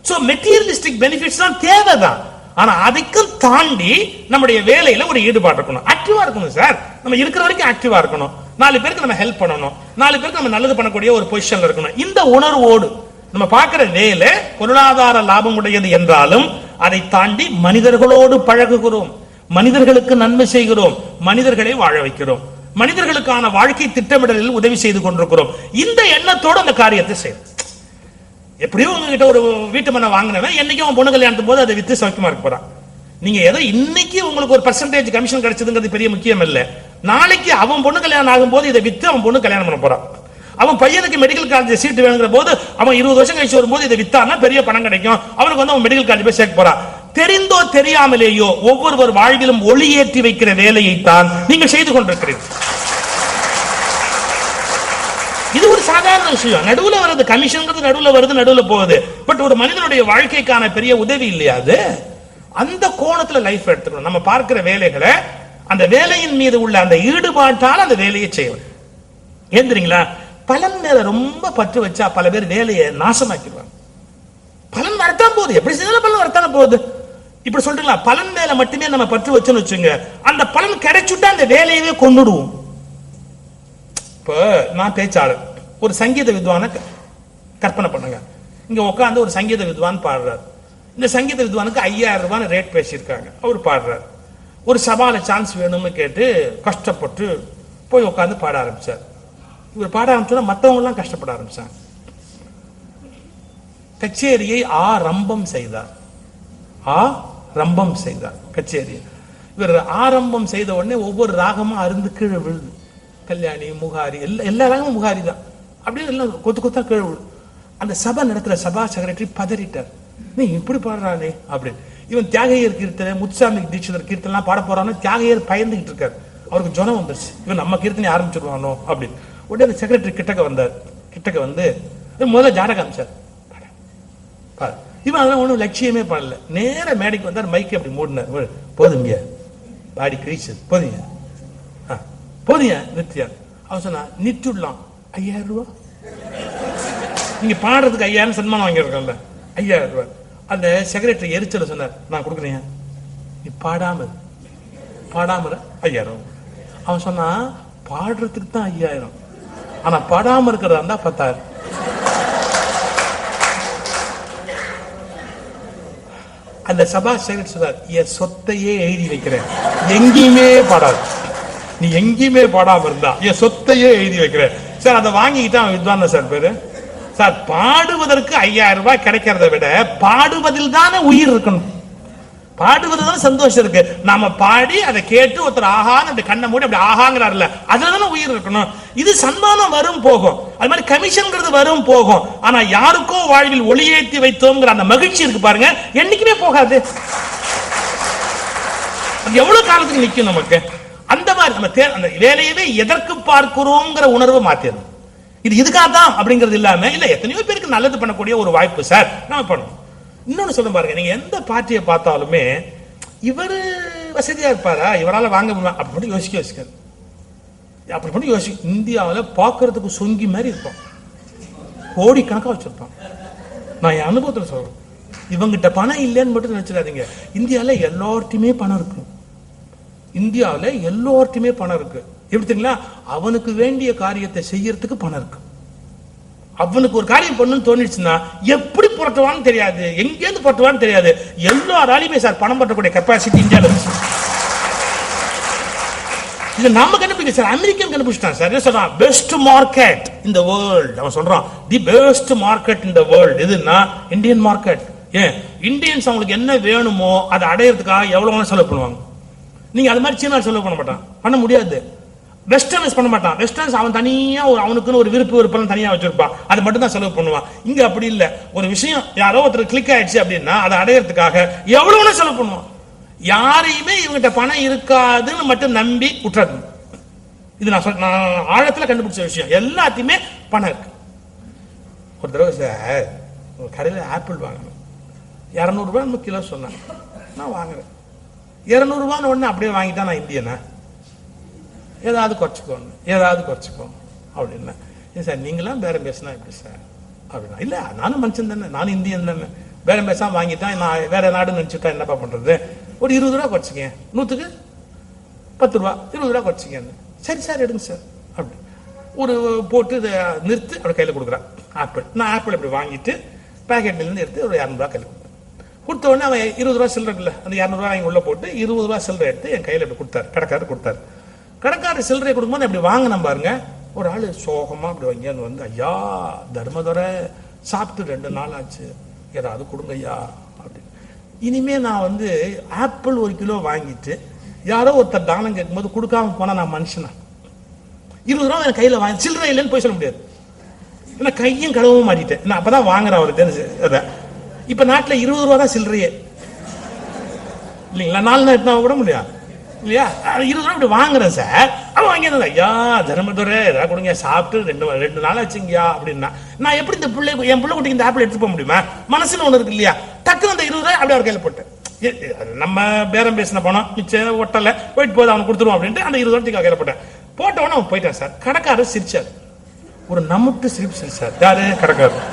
S1: சோ மெட்டீரியலிஸ்டிக் பெனிஃபிட்ஸ் தான் தேவைதான். ஆனா அதுக்கும் தாண்டி நம்முடைய வேலையில ஒரு ஈடுபாடு இருக்கணும், ஆக்டிவா இருக்கணும். சார், நம்ம இருக்கிற வரைக்கும் ஆக்டிவா இருக்கணும், 4 பேருக்கு நம்ம ஹெல்ப் பண்ணணும், 4 பேருக்கு நம்ம நல்லது பண்ணக்கூடிய ஒரு பொசிஷன்ல இருக்கணும். இந்த உணர்வோடு நம்ம பார்க்கிற வேலை பொருளாதார லாபம் உடையது என்றாலும் அதை தாண்டி மனிதர்களோடு பழகுகிறோம், மனிதர்களுக்கு நன்மை செய்கிறோம், மனிதர்களை வாழ வைக்கிறோம், மனிதர்களுக்கான வாழ்க்கை திட்டமிடலில் உதவி செய்து கொண்டிருக்கிறோம். இந்த எண்ணத்தோடு அந்த காரியத்தை செய்யும். எப்படியும் உங்ககிட்ட ஒரு வீட்டு மனை வாங்கினவன் என்னைக்கும் அவன் பொண்ணு கல்யாணத்தும் போது அதை வித்து சௌக்கியமா இருக்க போறான். நீங்க ஏதோ இன்னைக்கு உங்களுக்கு ஒரு % கமிஷன் கிடைச்சதுங்கிறது பெரிய முக்கியம் இல்ல. நாளைக்கு அவன் பொண்ணு கல்யாணம் ஆகும் போது இதை வித்து அவன் பொண்ணு கல்யாணம் பண்ண போறான். அவன் பையனுக்கு மெடிக்கல் காலேஜ் சீட் வேணுங்கிற போது அவன் 20 வருஷம் கழிச்சு வரும்போது இதை வித்தானா பெரிய பணம் கிடைக்கும், அவனுக்கு அவன் மெடிக்கல் காலேஜ் போய் சேர்க்க போறான். தெரிந்தோ தெரியாமலேயோ ஒவ்வொருவர் வாழ்விலும் ஒளி ஏற்றி வைக்கிற வேலையை தான் நீங்கள் செய்து கொண்டிருக்கிறீர்கள். இது ஒரு சாதாரண விஷயம். நடுவுல வருது கமிஷன், நடுவுல போகுது. பட் ஒரு மனிதனுடைய வாழ்க்கைக்கான பெரிய உதவி இல்லையா அது? அந்த கோணத்துல லைஃப் எடுத்துக்கணும். நம்ம பார்க்கிற வேலைகளை அந்த வேலையின் மீது உள்ள அந்த ஈடுபாட்டால் அந்த வேலையை செய்யணும். ஏன் தெரியுங்களா? பலன் மேல ரொம்ப பற்று வச்சா பல பேர் வேலையை நாசமாக்கிடுவாங்க. பலன் வரத்தான் போகுது, எப்படி செய்தாலும் பலன் வரத்தான போகுது. இப்படி சொல்றீங்களா? பலன் மேல மட்டுமே நம்ம பற்று வச்சுன்னு வச்சுங்க, அந்த பலன் கிடைச்சுட்டா அந்த வேலையவே கொண்டுடுவோம். இப்ப நான் பேச்சாளர், ஒரு சங்கீத வித்வான கற்பனை பண்ணுங்க, இங்க உட்காந்து ஒரு சங்கீத வித்வான் பாடுறாரு. இந்த சங்கீத வித்வானுக்கு 5000 ரூபாய் ரேட் பேசியிருக்காங்க. அவர் பாடுறாரு. ஒரு சபால சான்ஸ் வேணும்னு கேட்டு கஷ்டப்பட்டு போய் உட்காந்து பாட ஆரம்பிச்சார். இவர் பாட ஆரம்பிச்சா மற்றவங்க எல்லாம் கஷ்டப்பட ஆரம்பிச்சாங்க. கச்சேரியை ஆரம்பம் செய்தார். கச்சேரியை இவர் ஆரம்பம் செய்த உடனே ஒவ்வொரு ராகமும் அருந்து கீழே விழுது. கல்யாணி, முகாரி, எல்லா ராகமும் முகாரி தான். அப்படின்னு எல்லாம் கொத்து கொத்தா கீழே விழுது. அந்த சபை நடத்துற சபா செக்ரட்டரி பதறிட்டார். நீ இப்படி பாடுறானே அப்படின்னு. இவன் தியாகையர் கீர்த்தனை, முத்துசாமி தீட்சிதர் கீர்த்தனை பாட போறான்னு தியாகையர் பயந்துகிட்டு இருக்காரு. அவருக்கு ஜுரம் வந்துருச்சு. இவன் நம்ம கீர்த்தனை ஆரம்பிச்சிருவானோ அப்படின்னு. உடனே அந்த செக்ரட்டரி கிட்டக்க வந்தார். கிட்டக்க வந்து முதல்ல ஜாடகம் அமைச்சார். இவன் அதெல்லாம் ஒன்றும் லட்சியமே பண்ணல. நேர மேடைக்கு வந்தார். மைக்கு அப்படி மூடினார். போதுங்க பாடி கிழிச்சு, போதுங்க போதுங்க நிறுத்தியார். அவன் சொன்னா நிட்டுடலாம் 5000 ரூபாய் நீங்க பாடுறதுக்கு 5000 சன்மானம் வாங்கியிருக்கோம்ல, 5000 ரூபாய். அந்த செக்ரட்டரி எரிச்சல சொன்னார், நான் கொடுக்குறேன், நீ பாடாம 5000. அவன் சொன்னா பாடுறதுக்கு தான் 5000, ஆனா பாடாம இருக்கிறதா இருந்தா 10,000. அந்த சபா செக்ரட்டரி சொன்னார், என் சொத்தையே எழுதி வைக்கிறேன், எங்கேயுமே பாடாது. நீ எங்கேயுமே பாடாம இருந்தா என் சொத்தையே எழுதி வைக்கிறேன். சார் அதை வாங்கிக்கிட்டா அவன் வித்வான் சார் பேரு. சார் பாடுவதற்கு 5000 ரூபாய் கிடைக்கிறத விட பாடுவதில் தானே உயிர் இருக்கணும். பாடுவதுதான் சந்தோஷம் இருக்கு. நாம பாடி அதை கேட்டு ஒருத்தர் ஆகான்னு அப்படி கண்ணை மூடி அப்படி ஆகாங்கிறாருல, அதுலதானே உயிர் இருக்கணும். இது சன்மானம் வரும் போகும், அது மாதிரி கமிஷன்ங்கிறது வரும் போகும். ஆனா யாருக்கோ வாழ்வில் ஒளியேற்றி வைத்தோங்கிற அந்த மகிழ்ச்சி இருக்கு பாருங்க, என்னைக்குமே போகாது. எவ்வளவு காலத்துக்கு நிக்கும் நமக்கு? அந்த மாதிரி நம்ம அந்த வேலையவே எதற்கு பார்க்கிறோங்கிற உணர்வை மாத்திடணும். இது இதுக்காகத்தான் அப்படிங்கிறது இல்லாம, இல்ல எத்தனையோ பேருக்கு நல்லது பண்ணக்கூடிய ஒரு வாய்ப்பு சார், நம்ம பண்ணணும். இன்னொன்னு சொல்ல பாருங்க, நீங்க எந்த பார்ட்டியை பார்த்தாலுமே இவரு வசதியா இருப்பாரா, இவரால் வாங்க முடியுமா அப்படி யோசிக்காது. அப்படி பண்ணி இந்தியாவில் பார்க்கறதுக்கு சொங்கி மாதிரி இருப்பான், கோடிக்கணக்காக வச்சிருப்பான். நான் என் அனுபவத்தில் சொல்றேன். இவங்கிட்ட பணம் இல்லைன்னு மட்டும் நினைச்சிடாதீங்க. இந்தியாவில் எல்லார்ட்டையுமே பணம் இருக்கு. இந்தியாவில் எல்லார்ட்டையுமே பணம் இருக்கு. எப்படி தெரியுங்களா? அவனுக்கு வேண்டிய காரியத்தை செய்யறதுக்கு பணம் இருக்கு. அவனுக்கு ஒரு காரியம் பண்ணணும்னு தோணிடுச்சுன்னா எப்படி புரட்டுவான்னு தெரியாது, எங்கேருந்து புரட்டுவான்னு தெரியாது. எல்லாராலையுமே சார் பணம் பற்றக்கூடிய கெப்பாசிட்டி இந்தியாவில் இருக்கு. இது நம்ம கண்டுபிடிக்க சார், அமெரிக்கன் கண்டுபிடிச்சிட்டான் சார். என்ன சொல்றான்? Best market in the world. அவன் சொல்றான் the best market in the world எதுன்னா இந்தியன் மார்க்கெட். ஏன் இந்தியன்ஸ் அவங்களுக்கு என்ன வேணுமோ அதை அடையிறதுக்காக எவ்வளவு செலவு பண்ணுவாங்க. நீங்க அது மாதிரி சீனா செலவு பண்ண மாட்டான், பண்ண முடியாது. வெஸ்டர்ன்ஸ் பண்ண மாட்டான். வெஸ்டர்ன்ஸ் அவன் தனியா அவனுக்குன்னு ஒரு விருப்பம் தனியா வச்சிருப்பான், அது மட்டும் தான் செலவு பண்ணுவான். இங்க அப்படி இல்ல. ஒரு விஷயம் யாரோ ஒருத்தர் கிளிக் ஆயிடுச்சு அப்படின்னா அதை அடையறதுக்காக எவ்வளவு செலவு பண்ணுவான். யாரையுமே இவங்கிட்ட பணம் இருக்காதுன்னு மட்டும் நம்பி விட்டுறது. இது நான் ஆழத்துல கண்டுபிடிச்ச விஷயம். எல்லாத்தையுமே பணம் இருக்கு. ஒரு தடவை சார் ஒரு கடையில் ஆப்பிள் வாங்கணும், 200 ரூபாய் கிலோ சொன்னாங்க. நான் வாங்குறேன் 200 ரூபான்னு உடனே அப்படியே வாங்கிட்டா நான் இந்தியனா? ஏதாவது குறைச்சிக்கோங்க அப்படின்னா. சார் நீங்களாம் பேரம் பேசினா எப்படி சார் அப்படின்னா, இல்ல நானும் மனுஷன் தானே, நானும் இந்தியன் தானே, பேரம் பேசாம வாங்கிட்டா நான் வேற நாடு நினைச்சுட்டா என்னப்பா பண்றது, ஒரு 20 ரூபா குறைச்சிங்க, 100க்கு 10 ரூபா, 20 ரூபா குறைச்சிங்க. சரி சார் எடுங்க சார் அப்படி ஒரு போட்டு நிறுத்து அப்படி கையில் கொடுக்குறான் ஆப்பிள். நான் ஆப்பிள் இப்படி வாங்கிட்டு பேக்கெட்ல இருந்து எடுத்து ஒரு 200 ரூபா கையில் கொடுத்த உடனே அவன் 20 ரூபா சில்லறை இல்லை, அந்த 200 ரூபா உள்ள போட்டு 20 ரூபா சில்லறை எடுத்து என் கையில் இப்படி கொடுத்தாரு. கடைக்காரர் கொடுத்தாரு. கடைக்காரர் சில்லறை கொடுக்கும்போது அப்படி வாங்கின பாருங்க, ஒரு ஆளு சோகமா அப்படி வாங்கியாந்து வந்து, ஐயா தர்மதுரை சாப்பிட்டு 2 நாள் ஆச்சு, ஏதாவது கொடுங்க ஐயா அப்படின்னு. இனிமே நான் வந்து ஆப்பிள் 1 கிலோ வாங்கிட்டு யாரோ ஒருத்தர் தானம் கேட்கும்போது கொடுக்காம போனா நான் மனுஷனா? 20 ரூபா என் கையில வாங்கி சில்லறை இல்லைன்னு போய் சொல்ல முடியாது. ஏன்னா கையும் கடவும் மாட்டிட்டேன். நான் அப்பதான் வாங்குறேன் அவருக்கு. இப்ப நாட்டுல 20 ரூபா தான் சில்லறையே இல்லைங்களா? 4 நாள் எட்டு விட முடியாது இல்லையா? 20 ரூபா இப்படி வாங்குறேன் சார். அவன் வாங்கியது ஐயா தர்மதுரை ஏதாவது கொடுங்க, சாப்பிட்டு 2 நாள் ஆச்சுங்கயா அப்படின்னா நான் எப்படி இந்த பிள்ளை என் பிள்ளை குட்டிக்கு இந்த ஆப்பிள் எடுத்து போக முடியுமா? மனசுல ஒண்ணு இருக்கு இல்லையா? டக்குனு அந்த 20 ரூபாய் அப்படி அவர் கையில போட்டேன். நம்ம பேரம் பேசின பணம் மிச்சம் ஒட்டல, போயிட்டு போது அவனுக்கு கொடுத்துருவோம் அப்படின்ட்டு அந்த 20 ரூபாய்க்கு கையில போட்டேன். போட்ட உடனே அவன் போயிட்டான் சார். கடைக்காரர் சிரிச்சார், ஒரு நம்மட்டு சிரிப்பு சிரிச்சார். யாரு? கடைக்காரர்.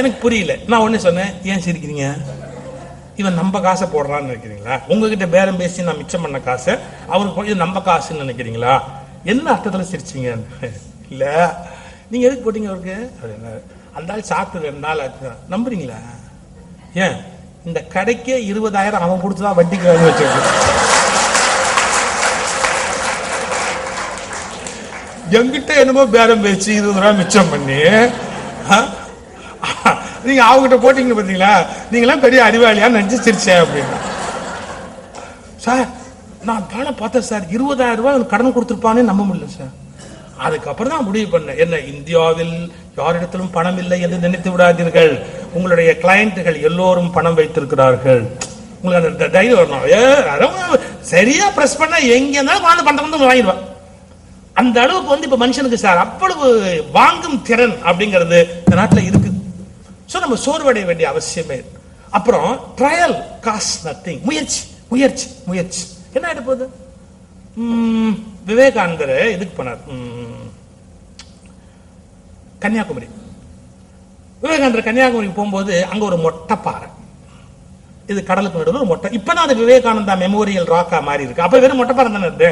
S1: எனக்கு புரியல. நான் ஒண்ணு சொன்னேன், ஏன் சிரிக்கிறீங்க? இவன் நம்ம காசை போடுறான்னு நினைக்கிறீங்களா? உங்ககிட்ட பேரம் பேசி நான் மிச்சம் பண்ண காசை அவருக்கு போய் நம்ம காசுன்னு நினைக்கிறீங்களா? என்ன அர்த்தத்துல சிரிச்சீங்க? இல்ல நீங்க எதுக்கு போட்டீங்க அவருக்கு அப்படின்னா, அந்த ஆள் சாப்பிட்டு 2 நாள் ஆச்சு. நம்புறீங்களா? ஏன் இந்த கடைக்கே 20,000 அவன் கொடுத்துதான் வட்டிக்கு வாங்கி வச்சிருக்க. எங்கிட்ட என்னமோ பேரம் பேச்சு 20 ரூபாய் மிச்சம் பண்ணி நீங்க அவங்ககிட்ட போட்டீங்க பாத்தீங்களா, நீங்களாம் பெரிய அறிவாளியா நினைச்சு சிரிச்சேன் அப்படின்னா. சார் நான் பணம் பார்த்தேன் சார், 20,000 ரூபாய் கடன் கொடுத்துருப்பான்னு நம்ப முடியல சார். அதுக்கப்புறம் தான் முடிவு பண்ணேன், என்ன இந்தியாவில் யாரிடத்திலும் பணம் இல்லை என்று நினைத்து விடாதீர்கள், உங்களுடைய கிளையண்ட்டுகள் எல்லோரும் பணம் வைத்திருக்கிறார்கள். உங்களுக்கு அந்த தைரியம் வரணும். சரியா பிரஸ் பண்ண எங்க இருந்தாலும் வாழ்ந்து பணத்தை வந்து வாங்கிடுவான். அந்த அளவுக்கு வந்து இப்ப மனுஷனுக்கு சார் அவ்வளவு வாங்கும் திறன் அப்படிங்கிறது இந்த நாட்டில் இருக்கு. சோ நம்ம சோர்வடைய வேண்டிய அவசியமே. அப்புறம் ட்ரையல் காஸ்ட் நத்திங். முயற்சி முயற்சி முயற்சி. என்ன ஆயிட போகுது? விவேகானந்தர் இதுக்கு போனார், கன்னியாகுமரி. விவேகானந்தர் கன்னியாகுமரிக்கு போகும்போது அங்க ஒரு மொட்டைப்பாறை, இது கடலுக்கு நடுவில் ஒரு மொட்டை. இப்பதான் அது விவேகானந்தா மெமோரியல் ராக்கா மாதிரி இருக்கு. அப்ப வெறும் மொட்டைப்பாறை தானே இருக்கு.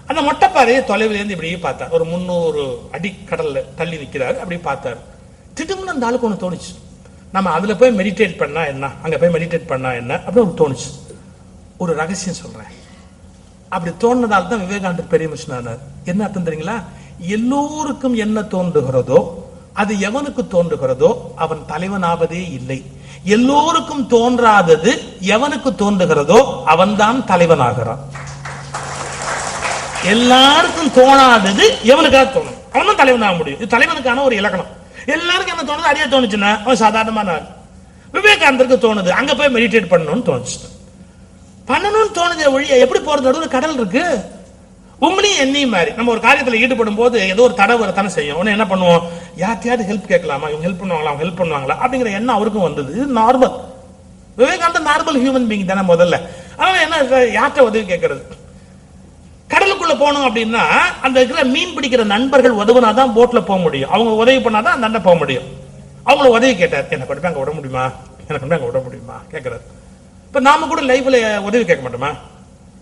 S1: அந்த மொட்டைப்பாறையை தொலைவில் இருந்து இப்படி பார்த்தார். ஒரு 300 அடி கடல்ல தள்ளி நிற்கிறார். அப்படி பார்த்தார். திடீர்னு அந்த ஆளுக்கு ஒன்று தோணுச்சு, நம்ம அதுல போய் மெடிடேட் பண்ணா என்ன, அங்க போய் மெடிடேட் பண்ணா என்ன அப்படின்னு ஒரு தோணுச்சு. ஒரு ரகசியம் சொல்றேன். அப்படி தோணுனதால் தான் விவேகானந்தர் பெரிய மனுஷன் ஆனார். என்ன அர்த்தம் தெரியுங்களா? எல்லோருக்கும் என்ன தோன்றுகிறதோ அது எவனுக்கு தோன்றுகிறதோ அவன் தலைவனாவதே இல்லை. எல்லோருக்கும் தோன்றாதது எவனுக்கு தோன்றுகிறதோ அவன்தான் தலைவனாகிறான். எல்லாருக்கும் தோணாதது எவனுக்காக தோணும், அவன் தான் தலைவனாக முடியும். இது தலைவனுக்கான ஒரு இலக்கணம். எல்லாருக்கும் என்ன தோணுது, அடியே தோணுச்சுன்னா அவன் சாதாரணமான ஆள். விவேகானந்தருக்கு தோணுது அங்க போய் மெடிடேட் பண்ணணும்னு தோணுச்சு. பண்ணணும்னு தோணுது ஒழிய எப்படி போறது? நடுவில் கடல் இருக்கு. உங்களையும் என்னையும் மாதிரி நம்ம ஒரு காரியத்தில் ஈடுபடும் போது ஏதோ ஒரு தடை வரத்தானே செய்யும். உடனே என்ன பண்ணுவோம், யார்ட்டையாவது ஹெல்ப் கேட்கலாமா, இவங்க ஹெல்ப் பண்ணுவாங்களா, அவங்க ஹெல்ப் பண்ணுவாங்களா அப்படிங்கிற எண்ணம் அவருக்கும் வந்தது. இது நார்மல். விவேகானந்தர் நார்மல் ஹியூமன் பீயிங் தானே முதல்ல. அவன் என்ன யார்கிட்ட உதவி கேட்கறது? கடலுக்குள்ள போகணும் அப்படின்னா அந்த இருக்கிற மீன் பிடிக்கிற நண்பர்கள் உதவுனாதான் போட்ல போக முடியும். அவங்க உதவி பண்ணாதான் அந்த அண்ணன் போக முடியும். அவங்கள உதவி கேட்டார், என்ன கொண்டு போய் அங்க விட முடியுமா, எனக்கு கொண்டு போய் அங்க விட முடியுமா கேட்கறாரு. இப்ப நாம கூட லைஃப்ல உதவி கேட்க மாட்டோமா?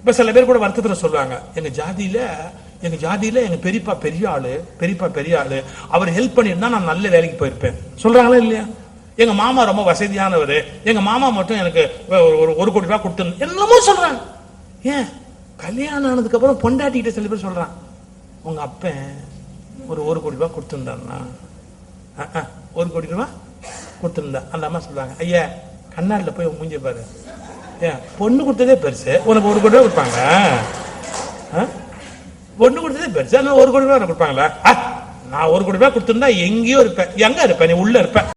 S1: இப்ப சில பேர் கூட வருத்தத்துல சொல்லுவாங்க, எங்க ஜாதியில எங்க பெரியப்பா பெரிய ஆளு, அவர் ஹெல்ப் பண்ணிருந்தா நான் நல்ல வேலைக்கு போயிருப்பேன் சொல்றாங்களா இல்லையா? எங்க மாமா ரொம்ப வசதியானவர், எங்க மாமா மட்டும் எனக்கு 1 கோடி ரூபாய் கொடுத்து என்னமோ சொல்றாங்க. ஏன் கல்யாணம் ஆனதுக்கு அப்புறம் பொண்டாட்டிக்கிட்ட சில பேர் சொல்றான், உங்க அப்பன் ஒரு 1 கோடி ரூபாய் கொடுத்துருந்தான்னா 1 கோடி ரூபாய் கொடுத்துருந்தா. அந்த அம்மா சொல்றாங்க, ஐயா கண்ணாடில போய் மூஞ்சி பாரு, ஏன் பொண்ணு கொடுத்ததே பெருசு, உனக்கு 1 கோடி ரூபாய் கொடுப்பாங்க? பொண்ணு கொடுத்ததே பெருசு, 1 கோடி ரூபாய் கொடுப்பாங்களா? நான் 1 கோடி ரூபாய் கொடுத்துருந்தா எங்கேயோ இருப்பேன். எங்க இருப்பேன்? நீ உள்ள இருப்பேன்.